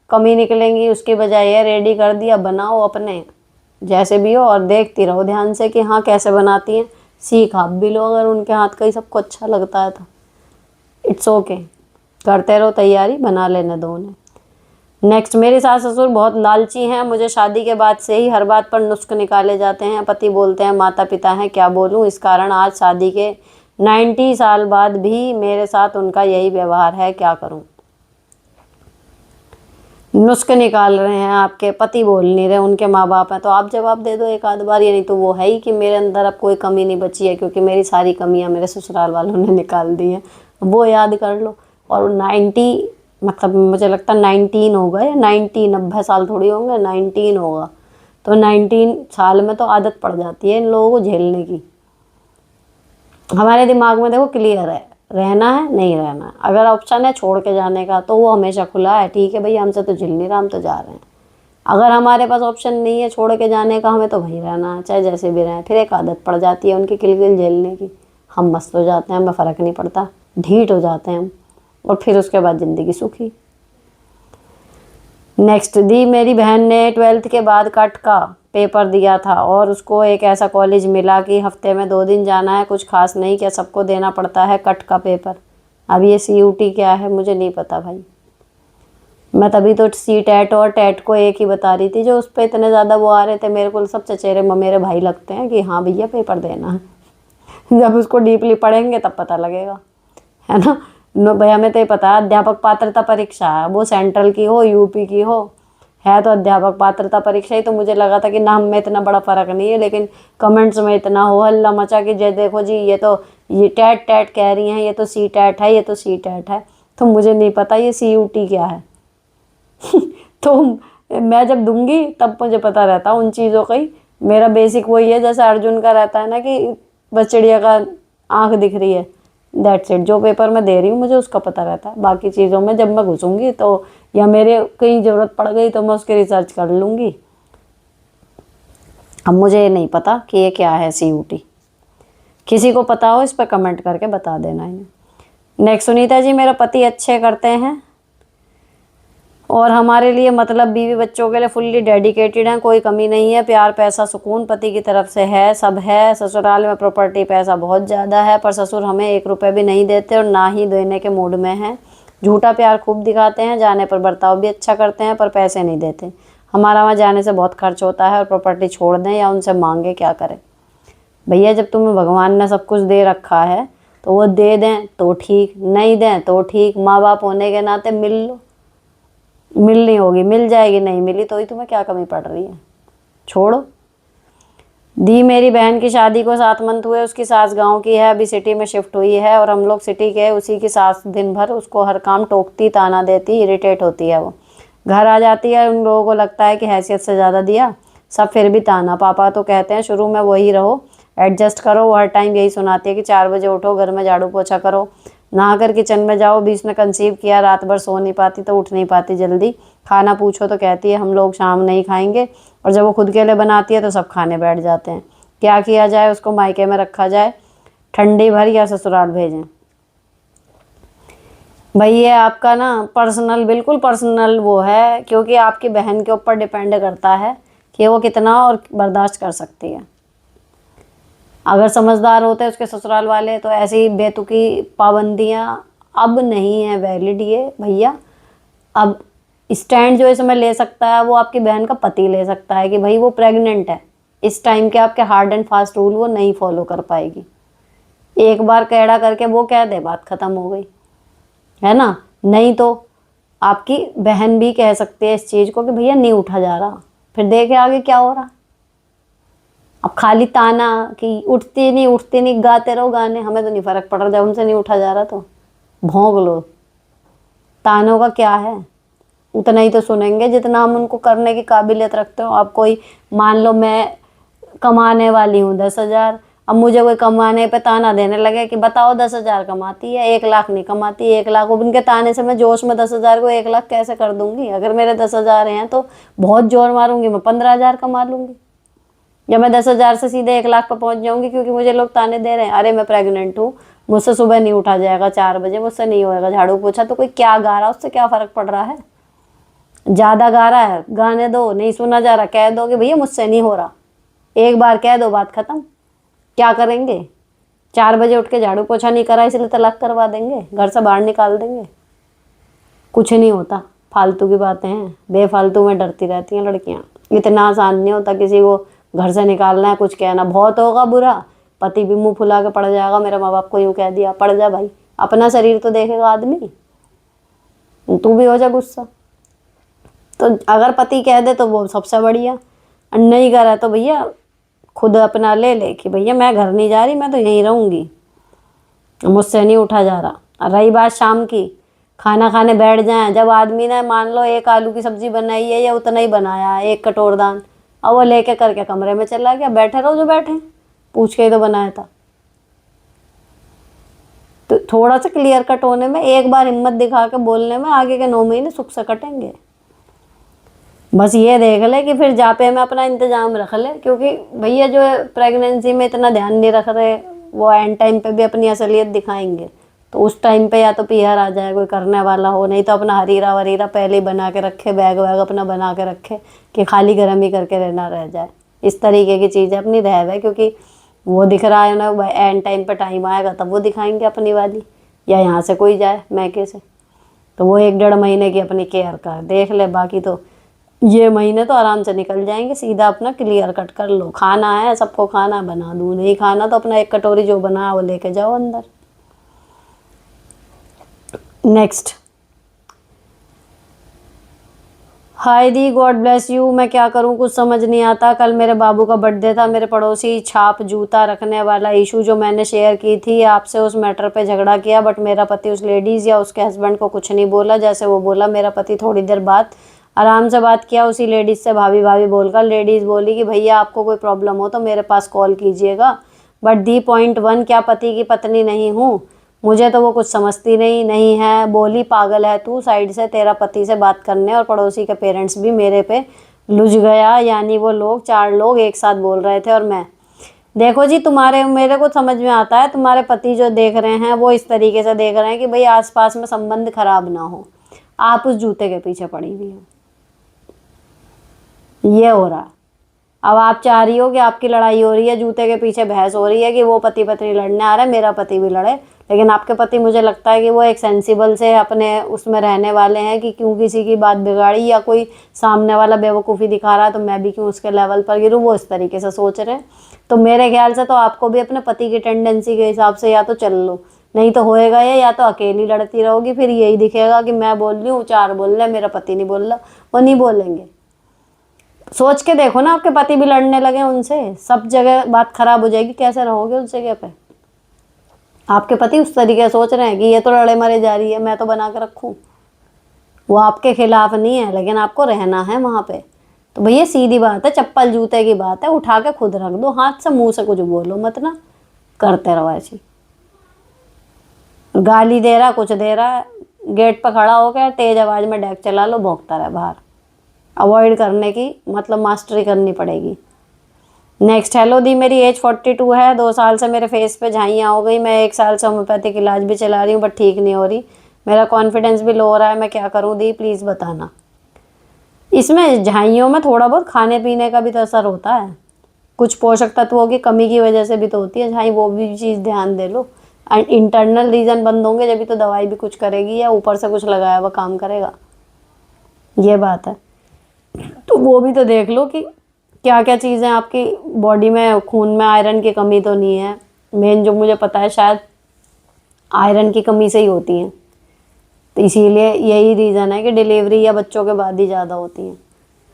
कमी निकलेंगी, उसकी बजाय ये रेडी कर दिया, बनाओ अपने जैसे भी हो और देखती रहो ध्यान से कि हाँ कैसे बनाती हैं, सीख आप भी लो अगर उनके हाथ का ही सबको अच्छा लगता है तो इट्स ओके, करते रहो तैयारी, बना लेने दो उन्हें। नेक्स्ट, मेरे सास ससुर बहुत लालची हैं, मुझे शादी के बाद से ही हर बात पर नुस्ख निकाले जाते हैं, पति बोलते हैं माता पिता हैं, क्या बोलूं, इस कारण आज शादी के 90 साल बाद भी मेरे साथ उनका यही व्यवहार है, क्या करूं? नुस्ख निकाल रहे हैं, आपके पति बोल नहीं रहे, उनके माँ बाप हैं, तो आप जवाब दे दो एक आध बार, ये नहीं तो वो है ही कि मेरे अंदर अब कोई कमी नहीं बची है क्योंकि मेरी सारी कमियां मेरे ससुराल वालों ने निकाल दी हैं, वो याद कर लो। और 90 मतलब मुझे लगता है 19 होगा या 90, 90 साल थोड़ी होंगे, 19 होगा, तो 19 साल में तो आदत पड़ जाती है इन लोगों को झेलने की। हमारे दिमाग में देखो क्लियर है, रहना है नहीं रहना है, अगर ऑप्शन है छोड़ के जाने का तो वो हमेशा खुला है, ठीक है भैया हमसे तो झेल नहीं रहा, हम तो जा रहे हैं। अगर हमारे पास ऑप्शन नहीं है छोड़ के जाने का, हमें तो वहीं रहना है चाहे जैसे भी रहें, फिर एक आदत पड़ जाती है उनकी किलकिल झेलने की, हम मस्त हो जाते हैं, हमें फ़र्क नहीं पड़ता, ढीठ हो जाते हैं हम, और फिर उसके बाद ज़िंदगी सुखी। नेक्स्ट, दी मेरी बहन ने 12th के बाद कट का पेपर दिया था और उसको एक ऐसा कॉलेज मिला कि हफ्ते में 2 दिन जाना है, कुछ खास नहीं, क्या सबको देना पड़ता है कट का पेपर? अब ये CUT क्या है मुझे नहीं पता भाई, मैं तभी तो CTET और टेट को एक ही बता रही थी, जो उस पर इतने ज़्यादा वो आ रहे थे, मेरे को सब चचेरे ममेरे भाई लगते हैं कि हाँ भैया पेपर देना है। जब उसको डीपली पढ़ेंगे तब पता लगेगा, है ना। नो भैया हमें तो ये पता है अध्यापक पात्रता परीक्षा है, वो सेंट्रल की हो यूपी की हो, है तो अध्यापक पात्रता परीक्षा ही, तो मुझे लगा था कि नाम में इतना बड़ा फ़र्क नहीं है, लेकिन कमेंट्स में इतना हो हल्ला मचा कि जे देखो जी ये तो ये टेट टेट कह रही हैं, ये तो CTET है, ये तो CTET है, तो मुझे नहीं पता ये CUT क्या है। तो मैं जब दूंगी तब मुझे पता रहता उन चीज़ों का ही, मेरा बेसिक वही है जैसे अर्जुन का रहता है ना कि बस चिड़िया का आँख दिख रही है, दैट्स इट, जो पेपर मैं दे रही हूँ मुझे उसका पता रहता है, बाकी चीज़ों में जब मैं घुसूँगी तो या मेरे कहीं ज़रूरत पड़ गई तो मैं उसकी रिसर्च कर लूँगी। अब मुझे ये नहीं पता कि ये क्या है CUT। किसी को पता हो इस पर कमेंट करके बता देना इन्हें। नेक्स्ट, सुनीता जी मेरा पति अच्छे करते हैं और हमारे लिए मतलब बीवी बच्चों के लिए फुल्ली डेडिकेटेड हैं, कोई कमी नहीं है, प्यार पैसा सुकून पति की तरफ से है, सब है। ससुराल में प्रॉपर्टी पैसा बहुत ज़्यादा है, पर ससुर हमें 1 रुपये भी नहीं देते और ना ही देने के मूड में हैं। झूठा प्यार खूब दिखाते हैं, जाने पर बर्ताव भी अच्छा करते हैं, पर पैसे नहीं देते। हमारा वहाँ जाने से बहुत खर्च होता है और प्रॉपर्टी छोड़ दें या उनसे मांगे, क्या करें? भैया जब तुम्हें भगवान ने सब कुछ दे रखा है तो वो दे दें तो ठीक, नहीं दें तो ठीक। माँ बाप होने के नाते मिल लो, मिलनी होगी मिल जाएगी, नहीं मिली तो ही तुम्हें क्या कमी पड़ रही है, छोड़ो। दी मेरी बहन की शादी को 7 मंथ हुए, उसकी सास गांव की है, अभी सिटी में शिफ्ट हुई है और हम लोग सिटी के। उसी की सास दिन भर उसको हर काम टोकती, ताना देती, इरिटेट होती है। वो घर आ जाती है, उन लोगों को लगता है कि हैसियत से ज़्यादा दिया, सब फिर भी ताना। पापा तो कहते हैं शुरू में वही रहो, एडजस्ट करो। वो हर टाइम यही सुनाती है कि 4 बजे उठो, घर में झाड़ू पोछा करो, नहाकर किचन में जाओ। बीच में कंसीव किया, रात भर सो नहीं पाती तो उठ नहीं पाती जल्दी। खाना पूछो तो कहती है हम लोग शाम नहीं खाएंगे, और जब वो खुद के लिए बनाती है तो सब खाने बैठ जाते हैं। क्या किया जाए? उसको मायके में रखा जाए, ठंडी भर, या ससुराल भेजें? भाई ये आपका ना पर्सनल, बिल्कुल पर्सनल वो है, क्योंकि आपकी बहन के ऊपर डिपेंड करता है कि वो कितना और बर्दाश्त कर सकती है। अगर समझदार होते उसके ससुराल वाले तो ऐसी बेतुकी पाबंदियां अब नहीं है वैलिड ये भैया। अब स्टैंड जो इसमें ले सकता है वो आपकी बहन का पति ले सकता है कि भाई वो प्रेग्नेंट है, इस टाइम के आपके हार्ड एंड फास्ट रूल वो नहीं फॉलो कर पाएगी। एक बार कैड़ा करके वो कह दे, बात खत्म हो गई, है ना? नहीं तो आपकी बहन भी कह सकती है इस चीज़ को कि भैया नहीं उठा जा रहा, फिर देखे आगे क्या हो रहा। अब खाली ताना कि उठती नहीं, गाते रहो गाने, हमें तो नहीं फर्क पड़ रहा, जब उनसे नहीं उठा जा रहा तो भोंक लो। तानों का क्या है, उतना ही तो सुनेंगे जितना हम उनको करने की काबिलियत रखते हो। अब कोई मान लो मैं कमाने वाली हूँ 10,000, अब मुझे कोई कमाने पे ताना देने लगे कि बताओ 10,000 कमाती है, 1 लाख नहीं कमाती, 1 लाख। उनके ताने से मैं जोश में 10,000 को 1 लाख कैसे कर दूंगी? अगर मेरे 10,000 हैं तो बहुत जोर मारूंगी, मैं 15,000 कमा लूंगी, या मैं 10,000 से सीधे 1 लाख पर पहुंच जाऊंगी, क्योंकि मुझे लोग ताने दे रहे हैं अरे मैं प्रेग्नेंट हूँ, मुझसे सुबह नहीं उठा जाएगा 4 बजे, मुझसे नहीं होएगा झाड़ू पोछा। तो कोई क्या गा रहा, उससे क्या फर्क पड़ रहा है? ज़्यादा गा रहा है, गाने दो, नहीं सुना जा रहा, कह दो कि भैया मुझसे नहीं हो रहा, एक बार कह दो, बात खत्म। क्या करेंगे? 4 बजे उठ के झाड़ू पोछा नहीं करा इसलिए तलाक करवा देंगे, घर से बाहर निकाल देंगे? कुछ नहीं होता, फालतू की बातें हैं, बेफालतू में डरती रहती हैं लड़कियां। इतना आसान नहीं होता किसी को घर से निकालना है, कुछ कहना बहुत होगा बुरा, पति भी मुंह फुला के पड़ जाएगा, मेरे माँ बाप को यूँ कह दिया, पड़ जा भाई, अपना शरीर तो देखेगा आदमी, तू भी हो जा गुस्सा। तो अगर पति कह दे तो वो सबसे बढ़िया, और नहीं करा तो भैया खुद अपना ले ले कि भैया मैं घर नहीं जा रही, मैं तो यहीं रहूँगी, मुझसे नहीं उठा जा रहा। और रही बात शाम की, खाना खाने बैठ जाएं, जब आदमी ने मान लो 1 आलू की सब्जी बनाई है या उतना ही बनाया है, 1 कटोर दाल, और वो लेके करके कमरे में चला गया, बैठे रहो जो बैठे, पूछ के ही तो बनाया था। तो थोड़ा सा क्लियर कट होने में, एक बार हिम्मत दिखा के बोलने में आगे के 9 महीने सुख से कटेंगे। बस ये देख ले कि फिर जापे में अपना इंतजाम रख ले, क्योंकि भैया जो है प्रेगनेंसी में इतना ध्यान नहीं रख रहे, वो एंड टाइम पे भी अपनी असलियत दिखाएंगे। तो उस टाइम पे या तो पीहर आ जाए, कोई करने वाला हो, नहीं तो अपना हरीरा वरीरा पहले ही बना के रखे, बैग वैग अपना बना के रखे कि खाली गर्म ही करके रहना रह जाए। इस तरीके की चीज़ें अपनी रह गए, क्योंकि वो दिख रहा है ना, एंड टाइम पे टाइम आएगा तब वो दिखाएंगे अपनी वाली, या यहाँ से कोई जाए मैके से। तो वो 1-1.5 महीने की अपनी केयर कर देख ले, बाकी तो ये महीने तो आराम से निकल जाएंगे। सीधा अपना क्लियर कट कर लो, खाना है सबको, खाना बना दूँ, नहीं खाना तो अपना 1 कटोरी जो बना वो लेके जाओ अंदर। Next, hi the, God bless you. मैं क्या करूं, कुछ समझ नहीं आता। कल मेरे बाबू का बर्थडे था, मेरे पड़ोसी छाप जूता रखने वाला इशू जो मैंने शेयर की थी आपसे, उस मैटर पे झगड़ा किया, बट मेरा पति उस लेडीज़ या उसके हस्बैंड को कुछ नहीं बोला। जैसे वो बोला, मेरा पति थोड़ी देर बाद आराम से बात किया उसी लेडीज़ से, भाभी भाभी बोलकर। लेडीज़ बोली कि भैया आपको कोई प्रॉब्लम हो तो मेरे पास कॉल कीजिएगा, बट दी पॉइंट 1, क्या पति की पत्नी नहीं हूँ? मुझे तो वो कुछ समझती नहीं है। बोली पागल है तू, साइड से तेरा पति से बात करने, और पड़ोसी के पेरेंट्स भी मेरे पे लुझ गया, यानी वो लोग 4 लोग एक साथ बोल रहे थे और मैं देखो जी, तुम्हारे मेरे को समझ में आता है, तुम्हारे पति जो देख रहे हैं वो इस तरीके से देख रहे हैं कि भाई आसपास में संबंध खराब ना हो, आप उस जूते के पीछे पड़ी हुई हो, ये हो रहा है। अब आप चाह रही हो कि आपकी लड़ाई हो रही है, जूते के पीछे बहस हो रही है कि वो पति पत्नी लड़ने आ रहे हैं, मेरा पति भी लड़े, लेकिन आपके पति मुझे लगता है कि वो एक सेंसिबल से अपने उसमें रहने वाले हैं कि क्यों किसी की बात बिगाड़ी, या कोई सामने वाला बेवकूफ़ी दिखा रहा है तो मैं भी क्यों उसके लेवल पर गिरूँ, वो इस तरीके से सोच रहे हैं। तो मेरे ख्याल से तो आपको भी अपने पति की टेंडेंसी के हिसाब से या तो चल लो, नहीं तो होएगा ये, या तो अकेली लड़ती रहोगी, फिर यही दिखेगा कि मैं बोल रही हूँ, चार बोल रहे, मेरा पति नहीं बोल रहा। वो नहीं बोलेंगे। सोच के देखो ना, आपके पति भी लड़ने लगे उनसे, सब जगह बात खराब हो जाएगी, कैसे रहोगे उस जगह पे। आपके पति उस तरीके से सोच रहे हैं कि ये तो लड़े मरे जा रही है, मैं तो बना के रखूं। वो आपके खिलाफ नहीं है, लेकिन आपको रहना है वहां पे। तो भैया सीधी बात है, चप्पल जूते की बात है, उठा के खुद रख दो हाथ से, मुंह से कुछ बोलो मत ना, करते रहो ऐसी। गाली दे रहा, कुछ दे रहा है, गेट पर खड़ा हो गया, तेज आवाज में डेक चला लो, भौंकता रहे बाहर। अवॉइड करने की मतलब मास्टरी करनी पड़ेगी। नेक्स्ट, हेलो दी, मेरी एज 42 है, 2 साल से मेरे फेस पे झाइयाँ हो गई, मैं 1 साल से होम्योपैथिक इलाज भी चला रही हूँ बट ठीक नहीं हो रही, मेरा कॉन्फिडेंस भी लो हो रहा है, मैं क्या करूँ दी, प्लीज़ बताना। इसमें झाइयों में थोड़ा बहुत खाने पीने का भी तो असर होता है, कुछ पोषक तत्वों की कमी की वजह से भी तो होती है झाई, वो भी चीज़ ध्यान दे लो। एंड इंटरनल रीज़न बंद होंगे जब भी तो दवाई भी कुछ करेगी, या ऊपर से कुछ लगाया हुआ काम करेगा, ये बात है। तो वो भी तो देख लो कि क्या क्या चीज़ें आपकी बॉडी में, खून में आयरन की कमी तो नहीं है। मेन जो मुझे पता है शायद आयरन की कमी से ही होती हैं, तो इसीलिए यही रीज़न है कि डिलीवरी या बच्चों के बाद ही ज़्यादा होती हैं।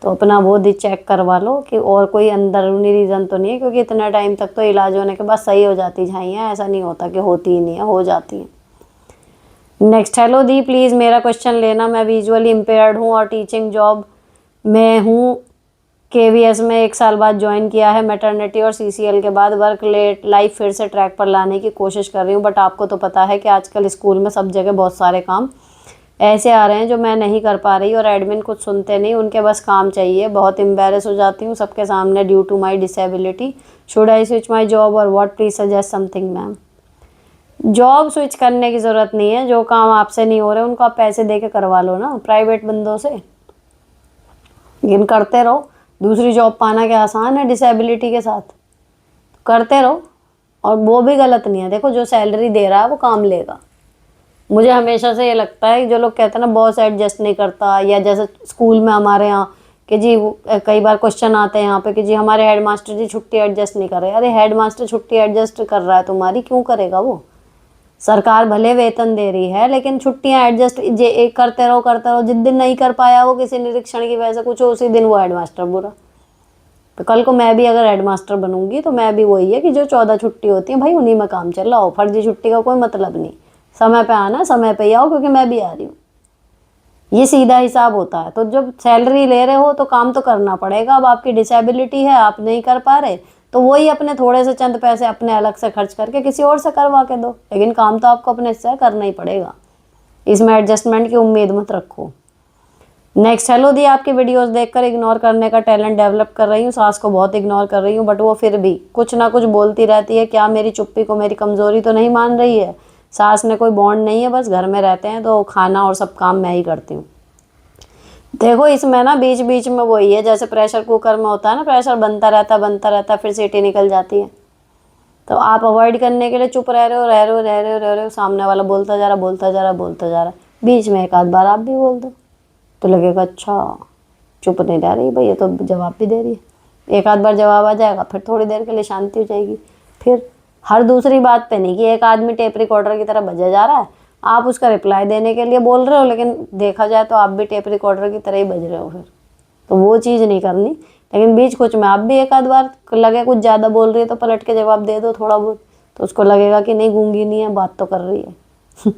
तो अपना वो चेक करवा लो कि और कोई अंदरूनी रीज़न तो नहीं है, क्योंकि इतना टाइम तक तो इलाज होने के बाद सही हो जाती झाइयाँ, ऐसा नहीं होता कि होती ही नहीं है, हो जाती हैं। नेक्स्ट, हेलो दी, प्लीज़ मेरा क्वेश्चन लेना, मैं विजुअली इम्पेयर्ड हूँ और टीचिंग जॉब में हूँ, KVS में 1 साल बाद ज्वाइन किया है, मैटरनिटी और CCL के बाद वर्क लेट लाइफ फिर से ट्रैक पर लाने की कोशिश कर रही हूँ, बट आपको तो पता है कि आजकल स्कूल में सब जगह बहुत सारे काम ऐसे आ रहे हैं जो मैं नहीं कर पा रही, और एडमिन कुछ सुनते नहीं, उनके बस काम चाहिए, बहुत एम्बेरस हो जाती हूँ सबके सामने due to my disability, should I switch my job और what, please suggest something ma'am. Job switch करने की ज़रूरत नहीं है, जो काम आपसे नहीं हो रहे उनको आप पैसे दे के करवा लो ना प्राइवेट बंदों से, लेकिन करते रहो। दूसरी जॉब पाना क्या आसान है डिसेबिलिटी के साथ, करते रहो। और वो भी गलत नहीं है, देखो जो सैलरी दे रहा है वो काम लेगा। मुझे हमेशा से ये लगता है कि जो लोग कहते हैं ना बॉस एडजस्ट नहीं करता, या जैसे स्कूल में हमारे यहाँ कि जी कई बार क्वेश्चन आते हैं यहाँ पे कि जी हमारे हेड मास्टर जी छुट्टी एडजस्ट नहीं कर रहे। अरे हेड मास्टर छुट्टी एडजस्ट कर रहा है तुम्हारी, क्यों करेगा वो? सरकार भले वेतन दे रही है, लेकिन छुट्टियाँ एडजस्ट करते रहो, जिस दिन नहीं कर पाया वो किसी निरीक्षण की वजह से कुछ, उसी दिन वो हेडमास्टर बुरा। तो कल को मैं भी अगर हेडमास्टर बनूंगी तो मैं भी वही है कि जो 14 छुट्टी होती है भाई उन्हीं में काम चल रहा हो, फर्जी छुट्टी का कोई मतलब नहीं, समय पे आना समय पे ही आओ, क्योंकि मैं भी आ रही हूँ, ये सीधा हिसाब होता है। तो जब सैलरी ले रहे हो तो काम तो करना पड़ेगा। अब आपकी डिसेबिलिटी है, आप नहीं कर पा रहे, तो वही अपने थोड़े से चंद पैसे अपने अलग से खर्च करके किसी और से करवा के दो, लेकिन काम तो आपको अपने से करना ही पड़ेगा, इसमें एडजस्टमेंट की उम्मीद मत रखो। नेक्स्ट, हेलो दी, आपकी वीडियोस देखकर इग्नोर करने का टैलेंट डेवलप कर रही हूँ, सास को बहुत इग्नोर कर रही हूँ, बट वो फिर भी कुछ ना कुछ बोलती रहती है, क्या मेरी चुप्पी को मेरी कमज़ोरी तो नहीं मान रही है? सास ने कोई बॉन्ड नहीं है, बस घर में रहते हैं तो खाना और सब काम मैं ही करती हूँ। देखो इसमें ना बीच बीच में वही है, जैसे प्रेशर कुकर में होता है ना, प्रेशर बनता रहता फिर सीटी निकल जाती है। तो आप अवॉइड करने के लिए चुप रह रहे हो, सामने वाला बोलता जा रहा, बीच में एक आध बार आप भी बोल दो तो लगेगा अच्छा चुप नहीं रह रही भाई, ये तो जवाब भी दे रही है। एक आध बार जवाब आ जाएगा, फिर थोड़ी देर के लिए शांति हो जाएगी। फिर हर दूसरी बात पे नहीं कि एक आदमी टेप रिकॉर्डर की तरह बजा जा रहा है, आप उसका रिप्लाई देने के लिए बोल रहे हो, लेकिन देखा जाए तो आप भी टेप रिकॉर्डर की तरह ही बज रहे हो फिर, तो वो चीज़ नहीं करनी। लेकिन बीच कुछ में आप भी एक आध बार लगे कुछ ज़्यादा बोल रही है तो पलट के जवाब दे दो थोड़ा बहुत, तो उसको लगेगा कि नहीं गूंगी नहीं है, बात तो कर रही है।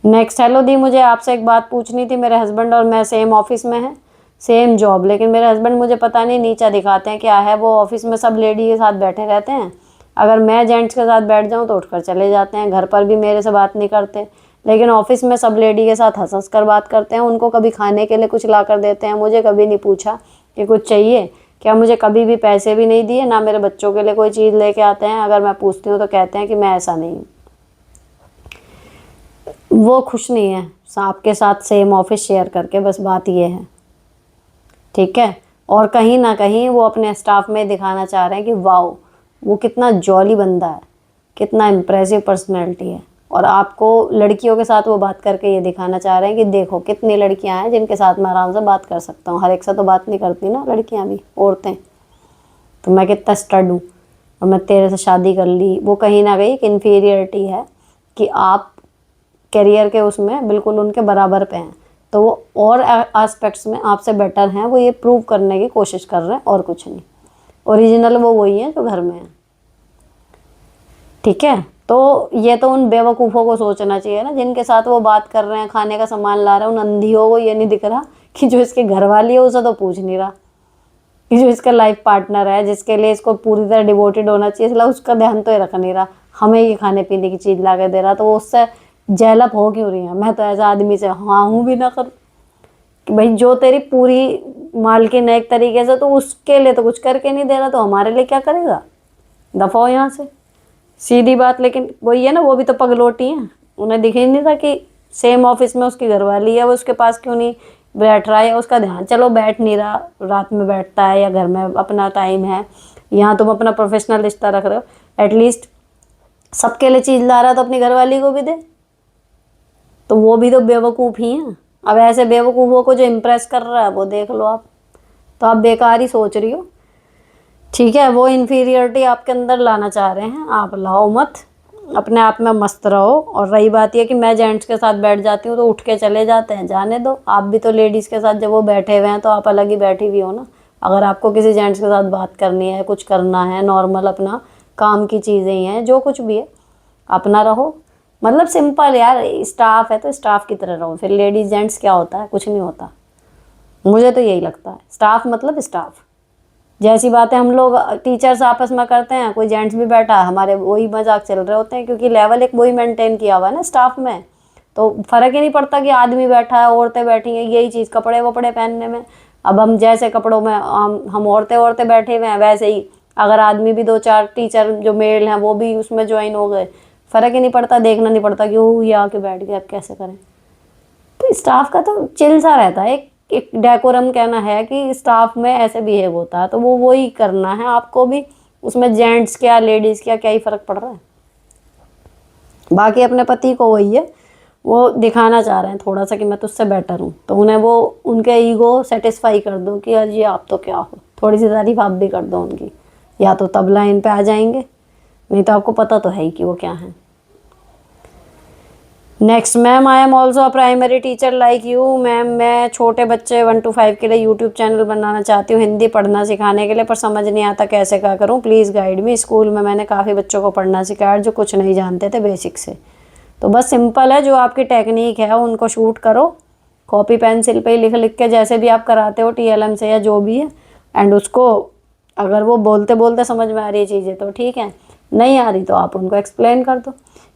नेक्स्ट, हेलो दी, मुझे आपसे एक बात पूछनी थी। मेरे हस्बैंड और मैं सेम ऑफिस में हैं, सेम जॉब, लेकिन मेरे हस्बैंड मुझे पता नहीं नीचा दिखाते हैं क्या है, वो ऑफिस में सब लेडी के साथ बैठे रहते हैं, अगर मैं जेंट्स के साथ बैठ जाऊँ तो उठकर चले जाते हैं, घर पर भी मेरे से बात नहीं करते, लेकिन ऑफिस में सब लेडी के साथ हंस हंस कर बात करते हैं, उनको कभी खाने के लिए कुछ ला कर देते हैं, मुझे कभी नहीं पूछा कि कुछ चाहिए, क्या मुझे कभी भी पैसे भी नहीं दिए, ना मेरे बच्चों के लिए कोई चीज़ लेके आते हैं। अगर मैं पूछती हूँ तो कहते हैं कि मैं ऐसा नहीं हूँ। वो खुश नहीं है आपके साथ सेम ऑफिस शेयर करके, बस बात ये है, ठीक है। और कहीं ना कहीं वो अपने स्टाफ में दिखाना चाह रहे हैं कि वाओ वो कितना जॉली बंदा है, कितना इम्प्रेसिव पर्सनैलिटी है। और आपको लड़कियों के साथ वो बात करके ये दिखाना चाह रहे हैं कि देखो कितनी लड़कियां हैं जिनके साथ मैं आराम से बात कर सकता हूँ। हर एक से तो बात नहीं करती ना लड़कियां भी, औरतें। तो मैं कितना स्टड हूँ और मैं तेरे से शादी कर ली। वो कहीं ना कहीं एक इन्फीरियरिटी है कि आप करियर के उसमें बिल्कुल उनके बराबर पे हैं, तो वो और एस्पेक्ट्स में आपसे बेटर हैं, वो ये प्रूव करने की कोशिश कर रहे हैं और कुछ नहीं। ओरिजिनल वो वही है जो घर में है, ठीक है। तो ये तो उन बेवकूफ़ों को सोचना चाहिए ना जिनके साथ वो बात कर रहे हैं, खाने का सामान ला रहे हैं। उन अंधियों को ये नहीं दिख रहा कि जो इसके घर वाली है उसे तो पूछ नहीं रहा, कि जो इसका लाइफ पार्टनर है जिसके लिए इसको पूरी तरह डिवोटेड होना चाहिए, इसलिए उसका ध्यान तो ये रख नहीं रहा। हमें ये खाने पीने की चीज़ ला के दे रहा, तो वो उससे जेलप हो क्यों रही है। मैं तो ऐसा आदमी से हाँ हूँ भी ना कर कि भाई जो तेरी पूरी मालकिन है एक तरीके से, तो उसके लिए तो कुछ करके नहीं दे रहा, तो हमारे लिए क्या करेगा। दफा हो यहाँ से, सीधी बात। लेकिन वही है ना, वो भी तो पगलोटी हैं, उन्हें दिख ही नहीं था कि सेम ऑफिस में उसकी घरवाली है, वो उसके पास क्यों नहीं बैठ रहा है। उसका ध्यान चलो बैठ नहीं रहा, रात में बैठता है या घर में अपना टाइम है, यहाँ तुम अपना प्रोफेशनल रिश्ता रख रहे हो। एटलीस्ट सबके लिए चीज़ ला रहा है तो अपनी घरवाली को भी दे। तो वो भी तो बेवकूफ़ ही हैं। अब ऐसे बेवकूफ़ों को जो इम्प्रेस कर रहा है वो देख लो आप, तो आप बेकार ही सोच रही हो, ठीक है। वो इन्फीरियरिटी आपके अंदर लाना चाह रहे हैं, आप लाओ मत, अपने आप में मस्त रहो। और रही बात यह कि मैं जेंट्स के साथ बैठ जाती हूँ तो उठ के चले जाते हैं, जाने दो। आप भी तो लेडीज़ के साथ जब वो बैठे हुए हैं तो आप अलग ही बैठी हुई हो ना। अगर आपको किसी जेंट्स के साथ बात करनी है, कुछ करना है, नॉर्मल अपना काम की चीज़ें ही हैं, जो कुछ भी है अपना रहो। मतलब सिंपल यार, स्टाफ है तो स्टाफ की तरह रहो। फिर लेडीज जेंट्स क्या होता है, कुछ नहीं होता। मुझे तो यही लगता है, स्टाफ मतलब स्टाफ। जैसी बातें हम लोग टीचर्स आपस में करते हैं, कोई जेंट्स भी बैठा है हमारे वही मजाक चल रहे होते हैं, क्योंकि लेवल एक वही मेंटेन किया हुआ है ना स्टाफ में। तो फर्क ही नहीं पड़ता कि आदमी बैठा है औरतें बैठी हैं, यही चीज़ कपड़े वपड़े पहनने में। अब हम जैसे कपड़ों में हम औरतें औरतें बैठे हुए हैं, वैसे ही अगर आदमी भी 2-4 टीचर जो मेल हैं वो भी उसमें ज्वाइन हो गए, फ़र्क ही नहीं पड़ता, देखना नहीं पड़ता कि वो ये आके बैठ गया अब कैसे करें। तो स्टाफ का तो चिल सा रहता है, एक डेकोरम कहना है कि स्टाफ में ऐसे बिहेव होता है, तो वो वही करना है आपको भी। उसमें जेंट्स क्या लेडीज़ क्या ही फ़र्क पड़ रहा है। बाकी अपने पति को वही है, वो दिखाना चाह रहे हैं थोड़ा सा कि मैं तुझसे बेटर हूँ, तो उन्हें वो उनके ईगो सेटिस्फाई कर दो कि अजी आप तो क्या हो। थोड़ी सी तारीफ आप भी कर दो उनकी, या तो तब लाइन पे आ जाएंगे, नहीं तो आपको पता तो है ही कि वो क्या है। Next, ma'am I am also a primary teacher like you. Ma'am मैं छोटे बच्चे 1 to 5 के लिए यूट्यूब चैनल बनाना चाहती हूँ हिंदी पढ़ना सिखाने के लिए, पर समझ नहीं आता कैसे क्या करूँ, प्लीज़ गाइड मी। स्कूल में मैंने काफ़ी बच्चों को पढ़ना सिखाया जो कुछ नहीं जानते थे बेसिक से। तो बस सिंपल है, जो आपकी टेक्निक है उनको शूट करो, कॉपी पेंसिल पे ही लिख लिख के, जैसे भी आप कराते हो TLM से या जो भी है। एंड उसको अगर वो बोलते बोलते समझ में आ रही है चीज़ें तो ठीक है, नहीं आ रही तो आप उनको एक्सप्लेन कर दो।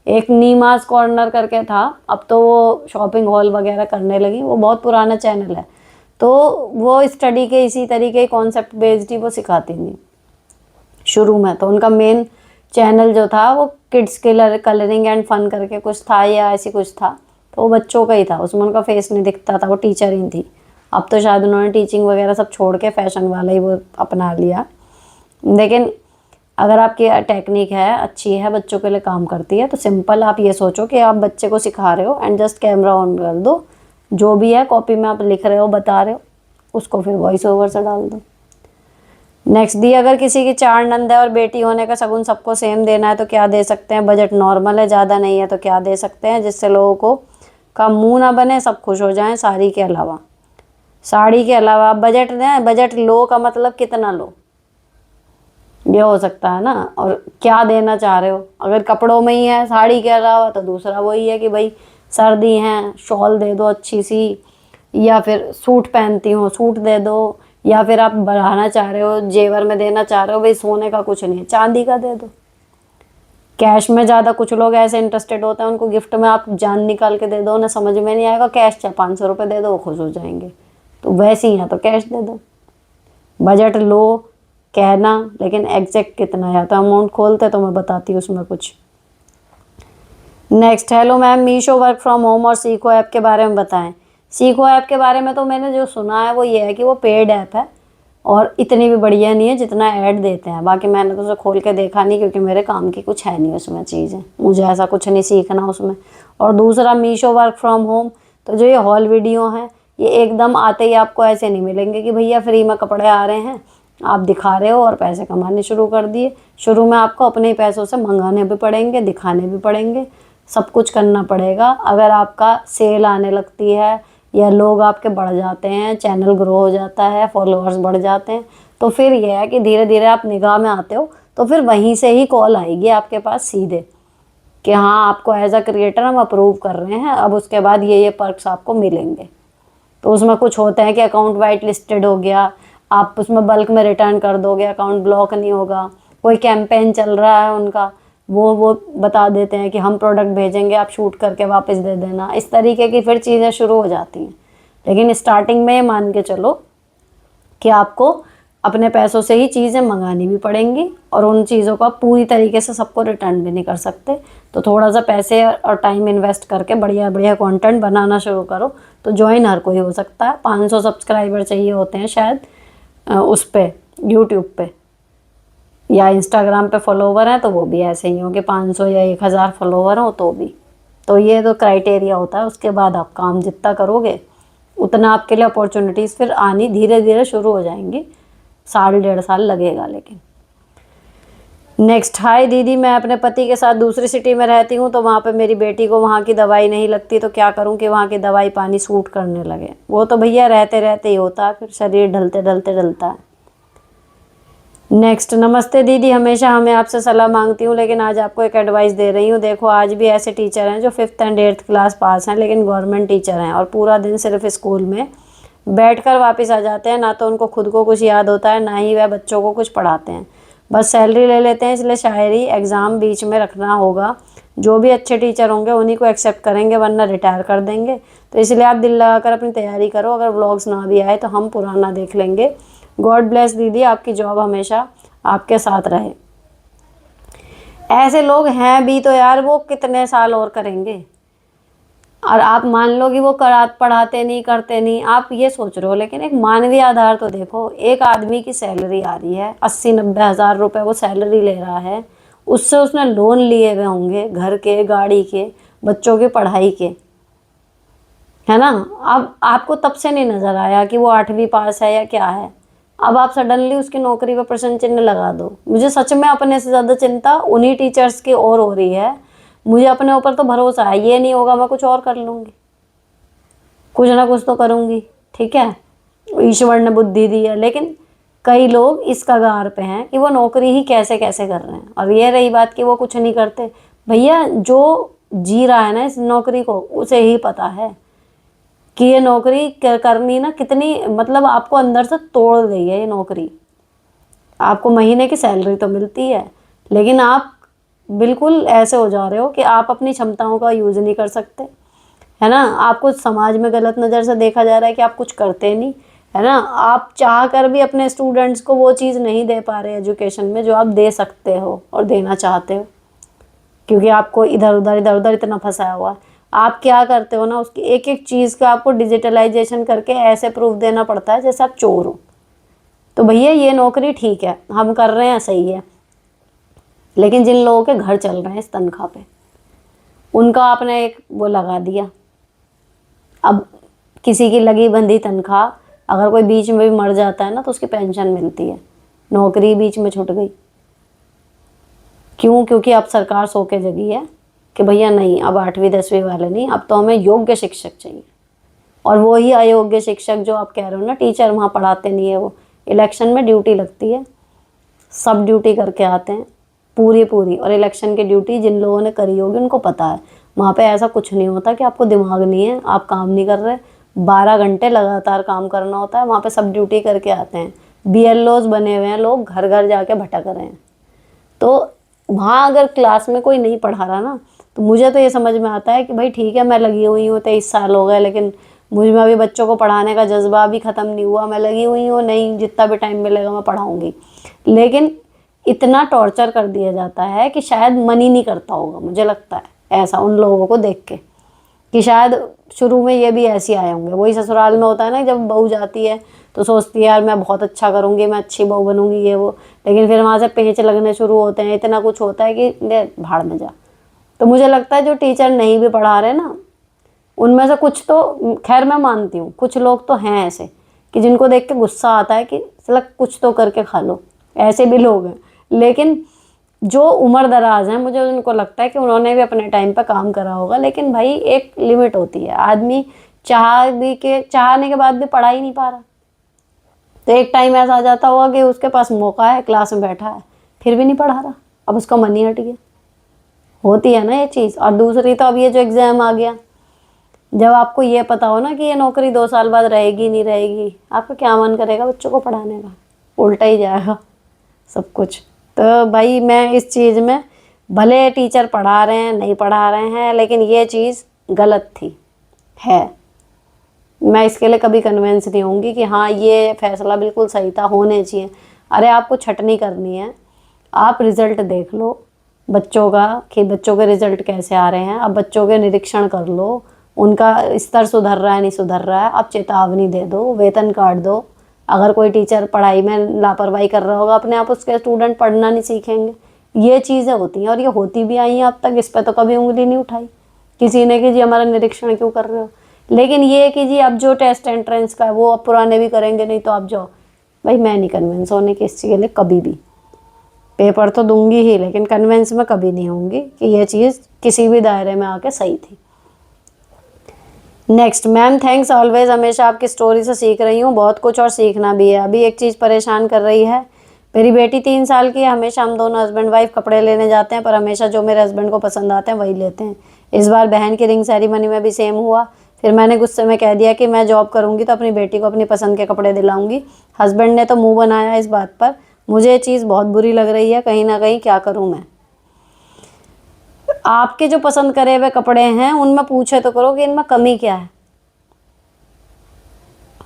एक नीमास कॉर्नर करके था, अब तो वो शॉपिंग हॉल वगैरह करने लगी, वो बहुत पुराना चैनल है। तो वो स्टडी के इसी तरीके कॉन्सेप्ट बेस्ड ही वो सिखाती थी शुरू में। तो उनका मेन चैनल जो था वो किड्स कलरिंग एंड फन करके कुछ था या ऐसी कुछ था, तो वो बच्चों का ही था, उसमें उनका फेस नहीं दिखता था, वो टीचर ही थी। अब तो शायद उन्होंने टीचिंग वगैरह सब छोड़ के फैशन वाला ही वो अपना लिया। लेकिन अगर आपकी टेक्निक है अच्छी है, बच्चों के लिए काम करती है, तो सिंपल आप ये सोचो कि आप बच्चे को सिखा रहे हो एंड जस्ट कैमरा ऑन कर दो, जो भी है कॉपी में आप लिख रहे हो बता रहे हो उसको फिर वॉइस ओवर से डाल दो। नेक्स्ट दी, अगर किसी की 4 नंद है और बेटी होने का शगुन सबको सेम देना है तो क्या दे सकते हैं। बजट नॉर्मल है, ज़्यादा नहीं है, तो क्या दे सकते हैं जिससे लोगों को का मुंह ना बने, सब खुश हो जाएं। साड़ी के अलावा, साड़ी के अलावा आप बजट दें, बजट लो का मतलब कितना लो ये हो सकता है ना, और क्या देना चाह रहे हो। अगर कपड़ों में ही है साड़ी के अलावा तो दूसरा वही है कि भाई सर्दी है शॉल दे दो अच्छी सी, या फिर सूट पहनती हो सूट दे दो, या फिर आप बढ़ाना चाह रहे हो जेवर में देना चाह रहे हो, भाई सोने का कुछ नहीं है चांदी का दे दो। कैश में ज़्यादा कुछ लोग ऐसे इंटरेस्टेड होते हैं, उनको गिफ्ट में आप जान निकाल के दे दो, उन्हें समझ में नहीं आएगा। कैश चाहे 500 रुपये दे दो वो खुश हो जाएंगे, तो वैसे ही है तो कैश दे दो। बजट लो कहना, लेकिन एग्जैक्ट कितना है तो अमाउंट खोलते तो मैं बताती हूँ उसमें कुछ। Next, hello ma'am, Meesho work from home और सीखो ऐप के बारे में बताएं। सीखो ऐप के बारे में तो मैंने जो सुना है वो ये है कि वो पेड ऐप है और इतनी भी बढ़िया नहीं है जितना ऐड देते हैं। बाकी मैंने तो उसे खोल के देखा नहीं क्योंकि मेरे काम की कुछ है नहीं उसमें चीज़ें, मुझे ऐसा कुछ नहीं सीखना उसमें। और दूसरा, मीशो वर्क फ्रॉम होम, तो जो ये हॉल वीडियो हैं ये एकदम आते ही आपको ऐसे नहीं मिलेंगे कि भैया फ्री में कपड़े आ रहे हैं, आप दिखा रहे हो और पैसे कमाने शुरू कर दिए। शुरू में आपको अपने ही पैसों से मंगाने भी पड़ेंगे, दिखाने भी पड़ेंगे, सब कुछ करना पड़ेगा। अगर आपका सेल आने लगती है या लोग आपके बढ़ जाते हैं, चैनल ग्रो हो जाता है, फॉलोअर्स बढ़ जाते हैं, तो फिर यह है कि धीरे धीरे आप निगाह में आते हो, तो फिर वहीं से ही कॉल आएगी आपके पास सीधे कि हाँ आपको एज अ क्रिएटर हम अप्रूव कर रहे हैं, अब उसके बाद ये पर्क्स आपको मिलेंगे। तो उसमें कुछ होते हैं कि अकाउंट वाइट लिस्टेड हो गया, आप उसमें बल्क में रिटर्न कर दोगे, अकाउंट ब्लॉक नहीं होगा। कोई कैंपेन चल रहा है उनका, वो बता देते हैं कि हम प्रोडक्ट भेजेंगे, आप शूट करके वापस दे देना। इस तरीके की फिर चीज़ें शुरू हो जाती हैं। लेकिन स्टार्टिंग में मान के चलो कि आपको अपने पैसों से ही चीज़ें मंगानी भी पड़ेंगी और उन चीज़ों को आप पूरी तरीके से सबको रिटर्न भी नहीं कर सकते। तो थोड़ा सा पैसे और टाइम इन्वेस्ट करके बढ़िया बढ़िया कंटेंट बनाना शुरू करो। तो ज्वाइन हर कोई हो सकता है। 500 सब्सक्राइबर चाहिए होते हैं शायद उस पर यूट्यूब पे, या इंस्टाग्राम पे फॉलोवर हैं तो वो भी ऐसे ही होंगे, 500 या 1000 फॉलोवर हो तो भी। तो ये तो क्राइटेरिया होता है। उसके बाद आप काम जितना करोगे उतना आपके लिए अपॉर्चुनिटीज़ फिर आनी धीरे धीरे शुरू हो जाएंगी। 1.5 साल लगेगा लेकिन। नेक्स्ट, हाय दीदी, मैं अपने पति के साथ दूसरी सिटी में रहती हूँ तो वहाँ पे मेरी बेटी को वहाँ की दवाई नहीं लगती, तो क्या करूँ कि वहाँ की दवाई पानी सूट करने लगे। वो तो भैया रहते रहते ही होता है, फिर शरीर ढलते ढलते ढलता है। नेक्स्ट, नमस्ते दीदी, हमेशा हमें आपसे सलाह मांगती हूँ लेकिन आज आपको एक एडवाइस दे रही हूँ। देखो, आज भी ऐसे टीचर हैं जो 5th and 8th class pass हैं लेकिन गवर्नमेंट टीचर हैं और पूरा दिन सिर्फ स्कूल में बैठकर वापस आ जाते हैं। ना तो उनको खुद को कुछ याद होता है, ना ही वह बच्चों को कुछ पढ़ाते हैं, बस सैलरी ले लेते हैं। इसलिए शायरी एग्ज़ाम बीच में रखना होगा। जो भी अच्छे टीचर होंगे उन्हीं को एक्सेप्ट करेंगे, वरना रिटायर कर देंगे। तो इसलिए आप दिल लगाकर अपनी तैयारी करो। अगर व्लॉग्स ना भी आए तो हम पुराना देख लेंगे। गॉड ब्लेस दीदी, आपकी जॉब हमेशा आपके साथ रहे। ऐसे लोग हैं भी तो यार, वो कितने साल और करेंगे। और आप मान लो कि वो पढ़ाते नहीं, करते नहीं, आप ये सोच रहे हो, लेकिन एक मानवीय आधार तो देखो। एक आदमी की सैलरी आ रही है 80-90 हज़ार रुपये, वो सैलरी ले रहा है, उससे उसने लोन लिए हुए होंगे घर के, गाड़ी के, बच्चों की पढ़ाई के, है ना। अब आपको तब से नहीं नज़र आया कि वो 8वीं पास है या क्या है। अब आप सडनली उसकी नौकरी पर प्रश्न चिन्ह लगा दो। मुझे सच में अपने से ज़्यादा चिंता उन्हीं टीचर्स की और हो रही है। मुझे अपने ऊपर तो भरोसा है, ये नहीं होगा मैं कुछ और कर लूँगी, कुछ ना कुछ तो करूँगी, ठीक है, ईश्वर ने बुद्धि दी है। लेकिन कई लोग इस कगार पे हैं कि वो नौकरी ही कैसे कैसे कर रहे हैं। और ये रही बात कि वो कुछ नहीं करते, भैया जो जी रहा है ना इस नौकरी को, उसे ही पता है कि ये नौकरी करनी ना कितनी, मतलब आपको अंदर से तोड़ रही है ये नौकरी। आपको महीने की सैलरी तो मिलती है लेकिन आप बिल्कुल ऐसे हो जा रहे हो कि आप अपनी क्षमताओं का यूज़ नहीं कर सकते, है ना। आपको समाज में गलत नज़र से देखा जा रहा है कि आप कुछ करते नहीं, है ना। आप चाह कर भी अपने स्टूडेंट्स को वो चीज़ नहीं दे पा रहे एजुकेशन में जो आप दे सकते हो और देना चाहते हो, क्योंकि आपको इधर उधर इतना फंसाया हुआ है। आप क्या करते हो ना, उसकी एक एक चीज़ का आपको डिजिटलाइजेशन करके ऐसे प्रूफ देना पड़ता है जैसे आप चोर हो। तो भैया ये नौकरी ठीक है, हम कर रहे हैं, सही है, लेकिन जिन लोगों के घर चल रहे हैं इस तनख्वाह पे, उनका आपने एक वो लगा दिया। अब किसी की लगी बंधी तनख्वाह, अगर कोई बीच में भी मर जाता है ना तो उसकी पेंशन मिलती है, नौकरी बीच में छूट गई। क्यों? क्योंकि अब सरकार सो के जगी है कि भैया नहीं, अब 8वीं 10वीं वाले नहीं, अब तो हमें योग्य शिक्षक चाहिए। और वो ही अयोग्य शिक्षक जो आप कह रहे हो ना, टीचर वहाँ पढ़ाते नहीं है, वो इलेक्शन में ड्यूटी लगती है, सब ड्यूटी करके आते हैं पूरी। और इलेक्शन की ड्यूटी जिन लोगों ने करी होगी उनको पता है, वहाँ पे ऐसा कुछ नहीं होता कि आपको दिमाग नहीं है, आप काम नहीं कर रहे। 12 घंटे लगातार काम करना होता है वहाँ पे, सब ड्यूटी करके आते हैं। BLOs बने हुए हैं लोग, घर घर जाके भटक रहे हैं। तो वहाँ अगर क्लास में कोई नहीं पढ़ा रहा ना, तो मुझे तो ये समझ में आता है कि भाई ठीक है, मैं लगी हुई हूँ, 23 साल हो गए, लेकिन मुझ में अभी बच्चों को पढ़ाने का जज्बा भी ख़त्म नहीं हुआ, मैं लगी हुई हूँ नहीं जितना भी टाइम मिलेगा मैं पढ़ाऊँगी, लेकिन इतना टॉर्चर कर दिया जाता है कि शायद मन ही नहीं करता होगा, मुझे लगता है ऐसा उन लोगों को देख के, कि शायद शुरू में ये भी ऐसे आए होंगे। वही ससुराल में होता है ना, जब बहू जाती है तो सोचती है यार मैं बहुत अच्छा करूँगी, मैं अच्छी बहू बनूंगी ये वो, लेकिन फिर वहाँ से पेंच लगने शुरू होते हैं, इतना कुछ होता है कि ले भाड़ में जा। तो मुझे लगता है जो टीचर नहीं भी पढ़ा रहे ना, उनमें से कुछ तो खैर मैं मानती हूँ, कुछ लोग तो हैं ऐसे कि जिनको देख के गुस्सा आता है कि चलो कुछ तो करके खा लो, ऐसे भी लोग हैं। लेकिन जो उम्र दराज हैं, मुझे उनको लगता है कि उन्होंने भी अपने टाइम पर काम करा होगा, लेकिन भाई एक लिमिट होती है। आदमी चाहने के बाद भी पढ़ा ही नहीं पा रहा, तो एक टाइम ऐसा आ जाता होगा कि उसके पास मौका है, क्लास में बैठा है, फिर भी नहीं पढ़ा रहा, अब उसका मन ही हट गया। होती है ना ये चीज़। और दूसरी तो अब ये जो एग्ज़ाम आ गया, जब आपको ये पता हो ना कि ये नौकरी 2 साल बाद रहेगी नहीं रहेगी, आपका क्या मन करेगा बच्चों को पढ़ाने का? उल्टा ही जाएगा सब कुछ। तो भाई मैं इस चीज़ में, भले टीचर पढ़ा रहे हैं नहीं पढ़ा रहे हैं, लेकिन ये चीज़ गलत थी है। मैं इसके लिए कभी कन्विंस नहीं होंगी कि हाँ ये फैसला बिल्कुल सही था, होने चाहिए। अरे आपको छटनी करनी है, आप रिज़ल्ट देख लो बच्चों का कि बच्चों के रिज़ल्ट कैसे आ रहे हैं, आप बच्चों के निरीक्षण कर लो, उनका स्तर सुधर रहा है नहीं सुधर रहा है, आप चेतावनी दे दो, वेतन काट दो। अगर कोई टीचर पढ़ाई में लापरवाही कर रहा होगा, अपने आप उसके स्टूडेंट पढ़ना नहीं सीखेंगे। ये चीज़ें होती हैं और ये होती भी आई हैं अब तक, इस पर तो कभी उंगली नहीं उठाई किसी ने कि जी हमारा निरीक्षण क्यों कर रहे हो। लेकिन ये कि जी अब जो टेस्ट एंट्रेंस का है वो अब पुराने भी करेंगे, नहीं तो आप जाओ, भाई मैं नहीं कन्विंस होने की इस चीज़ के लिए कभी भी। पेपर तो दूंगी ही, लेकिन कन्विंस में कभी नहीं होंगी कि ये चीज़ किसी भी दायरे में आके सही थी। नेक्स्ट, मैम थैंक्स ऑलवेज, हमेशा आपकी स्टोरी से सीख रही हूँ बहुत कुछ और सीखना भी है। अभी एक चीज़ परेशान कर रही है, मेरी बेटी 3 साल की है, हमेशा हम दोनों हस्बैंड वाइफ कपड़े लेने जाते हैं, पर हमेशा जो मेरे हस्बैंड को पसंद आते हैं वही लेते हैं। इस बार बहन की रिंग सेरेमनी में भी सेम हुआ। फिर मैंने गुस्से में कह दिया कि मैं जॉब करूँगी तो अपनी बेटी को अपनी पसंद के कपड़े दिलाऊंगी। हस्बैंड ने तो मुँह बनाया इस बात पर। मुझे ये चीज़ बहुत बुरी लग रही है, कहीं ना कहीं क्या करूँ मैं। आपके जो पसंद करे हुए कपड़े हैं उनमें पूछे तो करो कि इनमें कमी क्या है।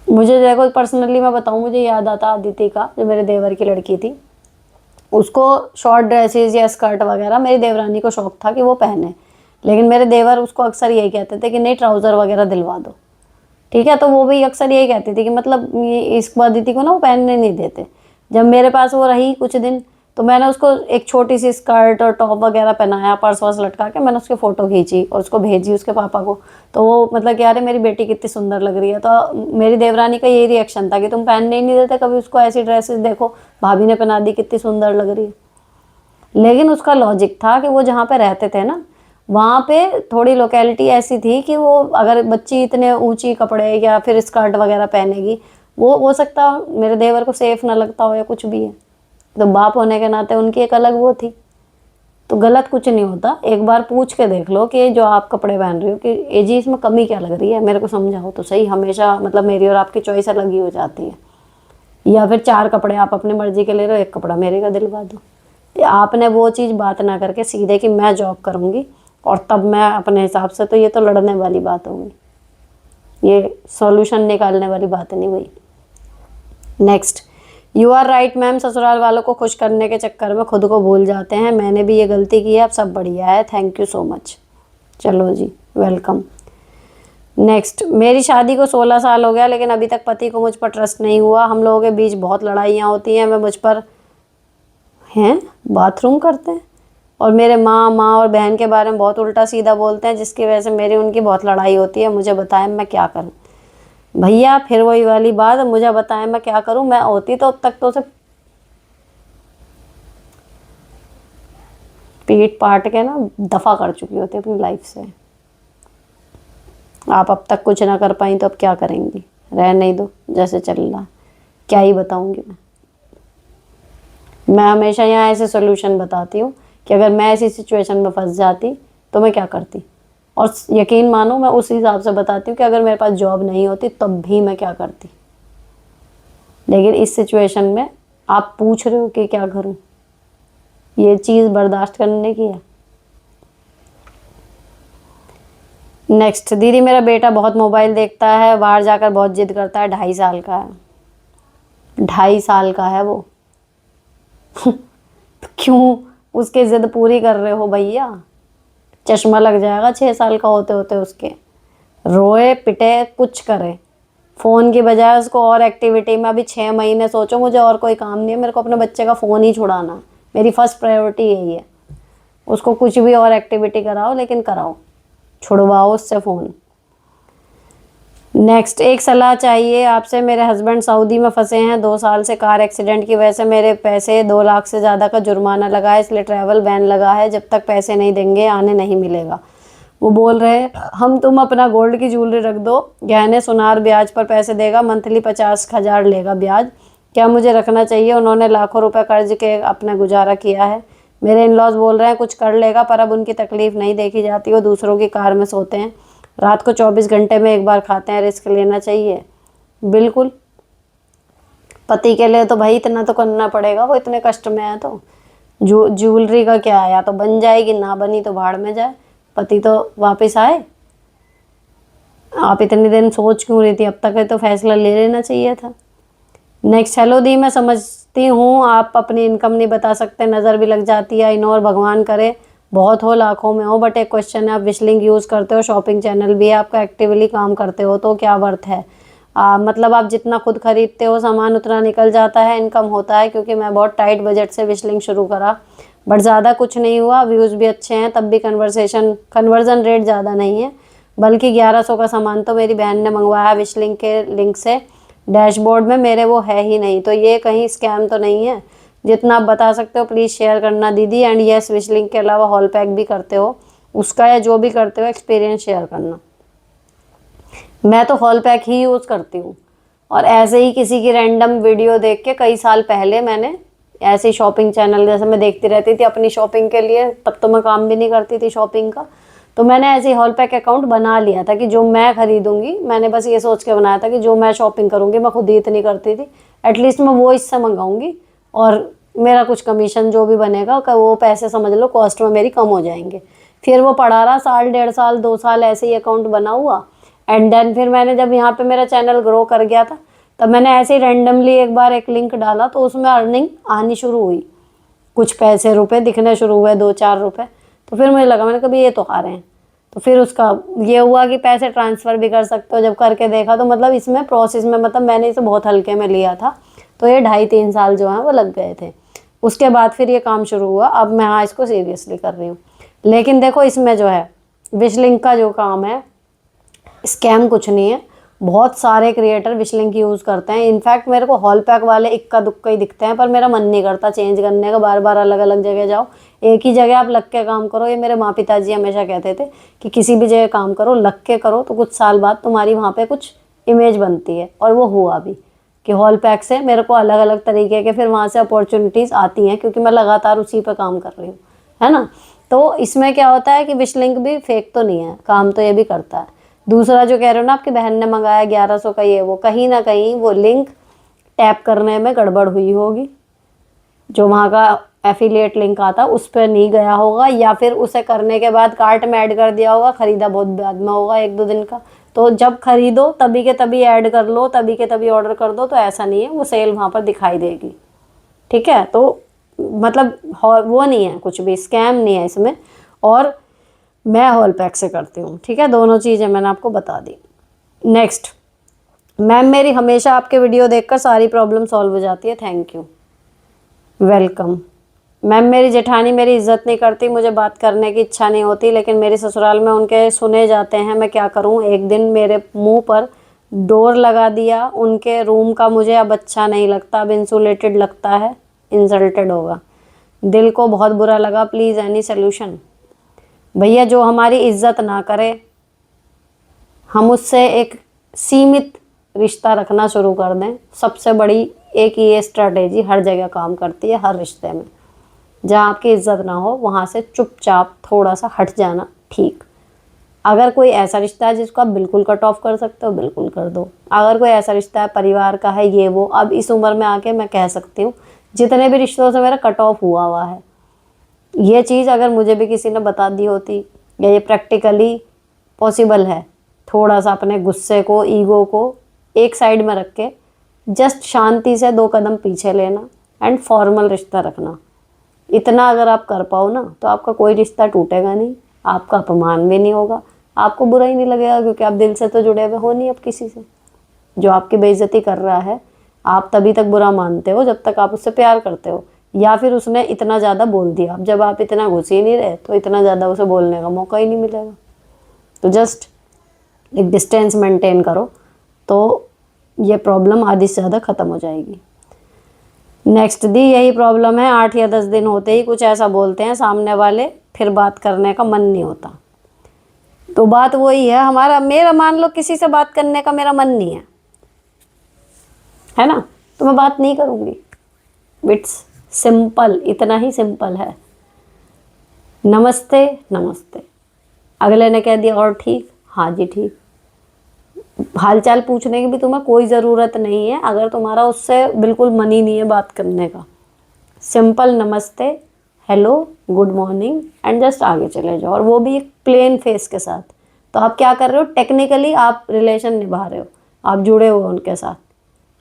मुझे देखो पर्सनली मैं बताऊँ, मुझे याद आता अदिति का, जो मेरे देवर की लड़की थी, उसको शॉर्ट ड्रेसेस या स्कर्ट वगैरह मेरी देवरानी को शौक था कि वो पहने, लेकिन मेरे देवर उसको अक्सर यही कहते थे कि नहीं ट्राउज़र वगैरह दिलवा दो। ठीक है, तो वो भी अक्सर यही कहती थी कि मतलब इसको अदिति को ना वो पहनने नहीं देते। जब मेरे पास वो रही कुछ दिन, तो मैंने उसको एक छोटी सी स्कर्ट और टॉप वगैरह पहनाया, पर्स वर्स लटका के मैंने उसकी फ़ोटो खींची और उसको भेजी उसके पापा को। तो वो मतलब कि अरे मेरी बेटी कितनी सुंदर लग रही है। तो मेरी देवरानी का यही रिएक्शन था कि तुम पहनने ही नहीं देते कभी उसको, ऐसी ड्रेसेस देखो भाभी ने पहना दी कितनी सुंदर लग रही है। लेकिन उसका लॉजिक था कि वो जहाँ पे रहते थे ना, वहाँ पे थोड़ी लोकेलिटी ऐसी थी कि वो अगर बच्ची इतने ऊंची कपड़े या फिर स्कर्ट वगैरह पहनेगी, वो हो सकता मेरे देवर को सेफ ना लगता हो या कुछ भी है। तो बाप होने के नाते उनकी एक अलग वो थी। तो गलत कुछ नहीं होता, एक बार पूछ के देख लो कि जो आप कपड़े पहन रही हो कि ए जी इसमें कमी क्या लग रही है, मेरे को समझाओ तो सही। हमेशा मतलब मेरी और आपकी चॉइस अलग ही हो जाती है। या फिर 4 कपड़े आप अपनी मर्जी के ले रहे हो, 1 कपड़ा मेरे का दिलवा दो। आपने वो चीज़ बात ना करके सीधे कि मैं जॉब करूँगी और तब मैं अपने हिसाब से, तो ये तो लड़ने वाली बात होगी, ये सॉल्यूशन निकालने वाली बात नहीं हुई। Next, you are right ma'am, ससुराल वालों को खुश करने के चक्कर में खुद को भूल जाते हैं, मैंने भी ये गलती की है, अब सब बढ़िया है, थैंक यू सो मच। चलो जी, वेलकम। नेक्स्ट, मेरी शादी को 16 साल हो गया, लेकिन अभी तक पति को मुझ पर ट्रस्ट नहीं हुआ। हम लोगों के बीच बहुत लड़ाइयाँ होती हैं, मैं मुझ पर हैं बाथरूम करते हैं और मेरे माँ और बहन के बारे में बहुत उल्टा सीधा बोलते हैं, जिसकी वजह से मेरी उनकी बहुत लड़ाई होती है। मुझे बताएं मैं क्या करूं। भैया फिर वही वाली बात, मुझे बताएं मैं क्या करूं। मैं होती तो अब तक तो उसे पीट पाट के ना दफा कर चुकी होती अपनी लाइफ से। आप अब तक कुछ ना कर पाई तो अब क्या करेंगी, रहने ही दो जैसे चल रहा, क्या ही बताऊंगी मैं हमेशा यहाँ ऐसे सोल्यूशन बताती हूँ कि अगर मैं ऐसी सिचुएशन में फंस जाती तो मैं क्या करती, और यकीन मानो मैं उस हिसाब से बताती हूँ कि अगर मेरे पास जॉब नहीं होती तब भी मैं क्या करती। लेकिन इस सिचुएशन में आप पूछ रहे हो कि क्या करूँ, ये चीज़ बर्दाश्त करने की है। नेक्स्ट, दीदी मेरा बेटा बहुत मोबाइल देखता है, बाहर जाकर बहुत जिद करता है, 2.5 साल का है। 2.5 साल का है वो। तो क्यों उसकी जिद पूरी कर रहे हो भैया? चश्मा लग जाएगा 6 साल का होते होते उसके। रोए पिटे कुछ करे, फ़ोन की बजाय उसको और एक्टिविटी में, अभी 6 महीने, सोचो मुझे और कोई काम नहीं है, मेरे को अपने बच्चे का फ़ोन ही छुड़ाना, मेरी फर्स्ट प्रायोरिटी यही है। उसको कुछ भी और एक्टिविटी कराओ, लेकिन कराओ, छुड़वाओ उससे फ़ोन। नेक्स्ट, एक सलाह चाहिए आपसे। मेरे हस्बैंड सऊदी में फंसे हैं 2 साल से, कार एक्सीडेंट की वजह से मेरे पैसे 2 लाख से ज़्यादा का जुर्माना लगा है, इसलिए ट्रैवल बैन लगा है, जब तक पैसे नहीं देंगे आने नहीं मिलेगा। वो बोल रहे हैं हम तुम अपना गोल्ड की ज्वेलरी रख दो, गहने सुनार ब्याज पर पैसे देगा, मंथली 50,000 लेगा ब्याज, क्या मुझे रखना चाहिए? उन्होंने लाखों रुपए कर्ज के अपना गुजारा किया है। मेरे इन लॉज बोल रहे हैं कुछ कर लेगा, पर अब उनकी तकलीफ़ नहीं देखी जाती। वो दूसरों की कार में सोते हैं, रात को 24 घंटे में एक बार खाते हैं, रिस्क लेना चाहिए। बिल्कुल, पति के लिए तो भाई इतना तो करना पड़ेगा, वो इतने कष्ट में है तो। ज्वेलरी का क्या है, या तो बन जाएगी, ना बनी तो भाड़ में जाए, पति तो वापस आए। आप इतने दिन सोच क्यों रही थी? अब तक है तो फैसला ले लेना चाहिए था। नेक्स्ट, हेलो दी, मैं समझती हूँ आप अपनी इनकम नहीं बता सकते, नज़र भी लग जाती है, इग्नोर भगवान करे, बहुत हो लाखों में हो, बट एक क्वेश्चन है, आप विशलिंग यूज़ करते हो, शॉपिंग चैनल भी है आपका, एक्टिवली काम करते हो, तो क्या वर्थ है? मतलब आप जितना खुद खरीदते हो सामान उतना निकल जाता है, इनकम होता है, क्योंकि मैं बहुत टाइट बजट से विशलिंग शुरू करा, बट ज़्यादा कुछ नहीं हुआ, व्यूज़ भी अच्छे हैं, तब भी कन्वर्जन रेट ज़्यादा नहीं है, बल्कि 1100 का सामान तो मेरी बहन ने मंगवाया विशलिंग के लिंक से, डैशबोर्ड में मेरे वो है ही नहीं, तो ये कहीं स्कैम तो नहीं है? जितना आप बता सकते हो प्लीज़ शेयर करना दीदी। एंड यस, विशलिंग के अलावा हॉल पैक भी करते हो, उसका या जो भी करते हो एक्सपीरियंस शेयर करना। मैं तो हॉल पैक ही यूज़ करती हूँ, और ऐसे ही किसी की रैंडम वीडियो देख के कई साल पहले मैंने ऐसे ही शॉपिंग चैनल जैसे मैं देखती रहती थी अपनी शॉपिंग के लिए, तब तो मैं काम भी नहीं करती थी शॉपिंग का, तो मैंने ऐसे ही हॉल पैक अकाउंट बना लिया था कि जो मैं खरीदूंगी, मैंने बस ये सोच के बनाया था कि जो मैं शॉपिंग करूंगी, मैं खुद ही इतनी करती थी, एटलीस्ट मैं वो इससे मंगाऊंगी, और मेरा कुछ कमीशन जो भी बनेगा वो पैसे समझ लो कॉस्ट में मेरी कम हो जाएंगे। फिर वो पड़ा रहा साल, 1.5 साल, 2 साल ऐसे ही अकाउंट बना हुआ। एंड देन फिर मैंने जब यहाँ पे मेरा चैनल ग्रो कर गया था, तब मैंने ऐसे ही रैंडमली एक बार एक लिंक डाला, तो उसमें अर्निंग आनी शुरू हुई, कुछ पैसे रुपए दिखने शुरू हुए, 2-4 रुपए। तो फिर मुझे लगा, मैंने कभी ये तो आ रहे हैं, तो फिर उसका ये हुआ कि पैसे ट्रांसफ़र भी कर सकते हो। जब करके देखा तो मतलब इसमें प्रोसेस में, मतलब मैंने इसे बहुत हल्के में लिया था, तो ये 2.5-3 साल जो हैं वो लग गए थे। उसके बाद फिर ये काम शुरू हुआ, अब मैं हाँ इसको सीरियसली कर रही हूँ। लेकिन देखो इसमें जो है विशलिंग का जो काम है, स्कैम कुछ नहीं है, बहुत सारे क्रिएटर विशलिंग यूज़ करते हैं। इनफैक्ट मेरे को हॉल पैक वाले इक्का दुक्का ही दिखते हैं, पर मेरा मन नहीं करता चेंज करने का, बार बार अलग अलग जगह जाओ, एक ही जगह आप लग के काम करो। ये मेरे माँ पिताजी हमेशा कहते थे कि किसी भी जगह काम करो, लग के करो, तो कुछ साल बाद तुम्हारी वहाँ पे कुछ इमेज बनती है। और वो हुआ भी कि हॉल पैक से मेरे को अलग अलग तरीके के फिर वहाँ से अपॉर्चुनिटीज़ आती हैं, क्योंकि मैं लगातार उसी पर काम कर रही हूँ, है ना। तो इसमें क्या होता है कि विशलिंग भी फेक तो नहीं है, काम तो ये भी करता है। दूसरा जो कह रहे हो ना, आपकी बहन ने मंगाया 1100 का, ये वो कहीं ना कहीं वो लिंक टैप करने में गड़बड़ हुई होगी, जो वहाँ का एफिलिएट लिंक आता उस पर नहीं गया होगा, या फिर उसे करने के बाद कार्ट में ऐड कर दिया होगा, ख़रीदा बहुत बाद में होगा 1-2 दिन का। तो जब खरीदो तभी के तभी ऐड कर लो, तभी के तभी ऑर्डर कर दो, तो ऐसा नहीं है, वो सेल वहाँ पर दिखाई देगी, ठीक है। तो मतलब वो नहीं है, कुछ भी स्कैम नहीं है इसमें। और मैं हॉल पैक से करती हूँ, ठीक है, दोनों चीज़ें मैंने आपको बता दी। नेक्स्ट, मैम मेरी हमेशा आपके वीडियो देखकर सारी प्रॉब्लम सॉल्व हो जाती है, थैंक यू, वेलकम। मैम मेरी जेठानी मेरी इज्जत नहीं करती, मुझे बात करने की इच्छा नहीं होती, लेकिन मेरी ससुराल में उनके सुने जाते हैं, मैं क्या करूँ? एक दिन मेरे मुंह पर डोर लगा दिया उनके रूम का, मुझे अब अच्छा नहीं लगता, अब इंसुलेटेड लगता है, इंसल्टेड होगा, दिल को बहुत बुरा लगा, प्लीज़ एनी सोल्यूशन। भैया जो हमारी इज्जत ना करे, हम उससे एक सीमित रिश्ता रखना शुरू कर दें, सबसे बड़ी एक ये स्ट्रैटेजी हर जगह काम करती है, हर रिश्ते में। जहाँ आपकी इज्जत ना हो वहाँ से चुपचाप थोड़ा सा हट जाना ठीक। अगर कोई ऐसा रिश्ता है जिसको आप बिल्कुल कट ऑफ कर सकते हो, बिल्कुल कर दो। अगर कोई ऐसा रिश्ता है परिवार का है, ये वो, अब इस उम्र में आके मैं कह सकती हूँ जितने भी रिश्तों से मेरा कट ऑफ हुआ है, ये चीज़ अगर मुझे भी किसी ने बता दी होती, या ये प्रैक्टिकली पॉसिबल है। थोड़ा सा अपने गुस्से को, ईगो को एक साइड में रख के जस्ट शांति से 2 कदम पीछे लेना एंड फॉर्मल रिश्ता रखना। इतना अगर आप कर पाओ ना तो आपका कोई रिश्ता टूटेगा नहीं, आपका अपमान भी नहीं होगा, आपको बुरा ही नहीं लगेगा, क्योंकि आप दिल से तो जुड़े हुए हो नहीं अब किसी से। जो आपकी बेइज्जती कर रहा है आप तभी तक बुरा मानते हो जब तक आप उससे प्यार करते हो, या फिर उसने इतना ज़्यादा बोल दिया। अब जब आप इतना घुस ही नहीं रहे तो इतना ज़्यादा उसे बोलने का मौका ही नहीं मिलेगा। तो जस्ट एक डिस्टेंस मेंटेन करो तो ये प्रॉब्लम आधी से ज़्यादा ख़त्म हो जाएगी। नेक्स्ट दी यही प्रॉब्लम है, 8 या 10 दिन होते ही कुछ ऐसा बोलते हैं सामने वाले, फिर बात करने का मन नहीं होता। तो बात वही है, मेरा मान लो किसी से बात करने का मेरा मन नहीं है ना, तो मैं बात नहीं करूँगी। इट्स सिंपल, इतना ही सिंपल है। नमस्ते नमस्ते, अगले ने कह दिया और ठीक, हाँ जी ठीक। हालचाल पूछने की भी तुम्हें कोई ज़रूरत नहीं है अगर तुम्हारा उससे बिल्कुल मन ही नहीं है बात करने का। सिंपल नमस्ते, hello, good morning and just आगे चले जाओ, और वो भी एक प्लेन फेस के साथ। तो आप क्या कर रहे हो, टेक्निकली आप रिलेशन निभा रहे हो, आप जुड़े हो उनके साथ।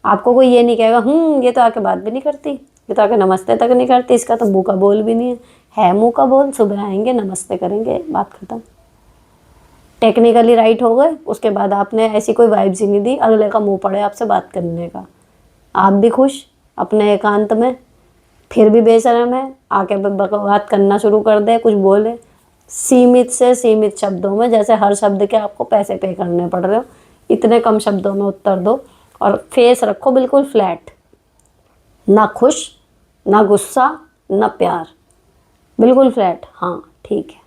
आपको कोई ये नहीं कहेगा ये तो आके बात भी नहीं करती, ये तो आके नमस्ते तक नहीं करती, इसका तो मुँह का बोल भी नहीं है मुँह का बोल, सुबह आएंगे नमस्ते करेंगे, बात खत्म। टेक्निकली राइट हो गए, उसके बाद आपने ऐसी कोई वाइब्स ही नहीं दी, अगले का मुंह पड़े आपसे बात करने का, आप भी खुश अपने एकांत में, फिर भी बेशर्म है आके बात करना शुरू कर दे, कुछ बोले सीमित से सीमित शब्दों में, जैसे हर शब्द के आपको पैसे पे करने पड़ रहे हो, इतने कम शब्दों में उत्तर दो और फेस रखो बिल्कुल फ्लैट, ना खुश ना गुस्सा ना प्यार, बिल्कुल फ्लैट, हाँ ठीक है,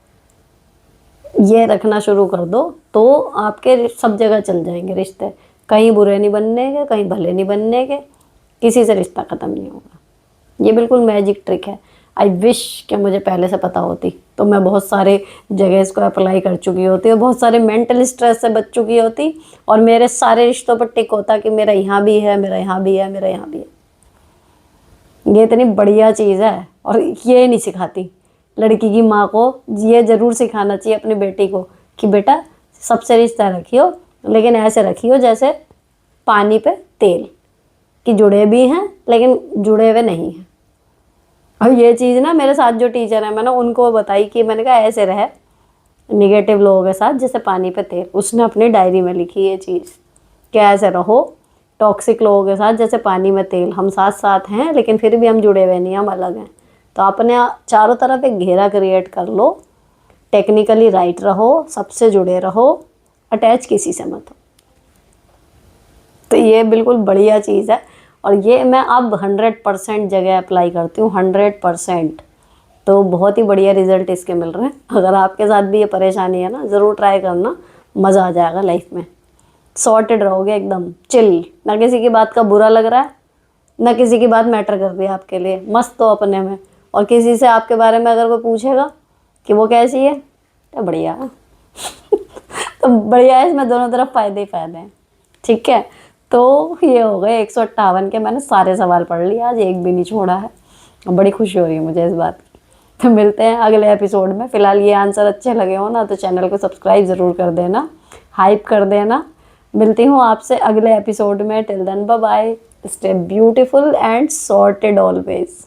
ये रखना शुरू कर दो तो आपके सब जगह चल जाएंगे रिश्ते। कहीं बुरे नहीं बनने के, कहीं भले नहीं बनने के, किसी से रिश्ता ख़त्म नहीं होगा। ये बिल्कुल मैजिक ट्रिक है। आई विश कि मुझे पहले से पता होती तो मैं बहुत सारे जगह इसको अप्लाई कर चुकी होती और बहुत सारे मेंटल स्ट्रेस से बच चुकी होती और मेरे सारे रिश्तों पर टिक होता कि मेरा यहाँ भी है, मेरा यहाँ भी है, मेरा यहाँ भी है। ये इतनी बढ़िया चीज़ है और ये नहीं सिखाती। लड़की की माँ को ये ज़रूर सिखाना चाहिए अपनी बेटी को कि बेटा सबसे रिश्ता रखियो, लेकिन ऐसे रखियो जैसे पानी पे तेल, कि जुड़े भी हैं लेकिन जुड़े हुए नहीं हैं। और ये चीज़ ना मेरे साथ जो टीचर है मैंने उनको बताई कि मैंने कहा ऐसे रहे निगेटिव लोगों के साथ जैसे पानी पे तेल। उसने अपनी डायरी में लिखी ये चीज़ कि ऐसे रहो टॉक्सिक लोगों के साथ जैसे पानी में तेल, हम साथ साथ हैं लेकिन फिर भी हम जुड़े हुए नहीं, हम अलग हैं। तो अपने चारों तरफ एक घेरा क्रिएट कर लो, टेक्निकली राइट रहो, सबसे जुड़े रहो, अटैच किसी से मत हो। तो ये बिल्कुल बढ़िया चीज़ है और ये मैं अब 100% जगह अप्लाई करती हूँ, 100%। तो बहुत ही बढ़िया रिजल्ट इसके मिल रहे हैं। अगर आपके साथ भी ये परेशानी है ना, ज़रूर ट्राई करना, मज़ा आ जाएगा लाइफ में। सॉर्टेड रहोगे एकदम चिल, ना किसी की बात का बुरा लग रहा है ना किसी की बात मैटर कर रही है आपके लिए, मस्त हो अपने में। और किसी से आपके बारे में अगर कोई पूछेगा कि वो कैसी है तो बढ़िया तो बढ़िया है, इसमें दोनों तरफ फ़ायदे ही फ़ायदे हैं। ठीक है, तो ये हो गए 158 के, मैंने सारे सवाल पढ़ लिए आज, एक भी नहीं छोड़ा है। बड़ी खुशी हो रही है मुझे इस बात की। तो मिलते हैं अगले एपिसोड में। फ़िलहाल ये आंसर अच्छे लगे हो ना तो चैनल को सब्सक्राइब ज़रूर कर देना, हाइप कर देना। मिलती हूँ आपसे अगले एपिसोड में। Till then bye bye, stay beautiful and sorted always.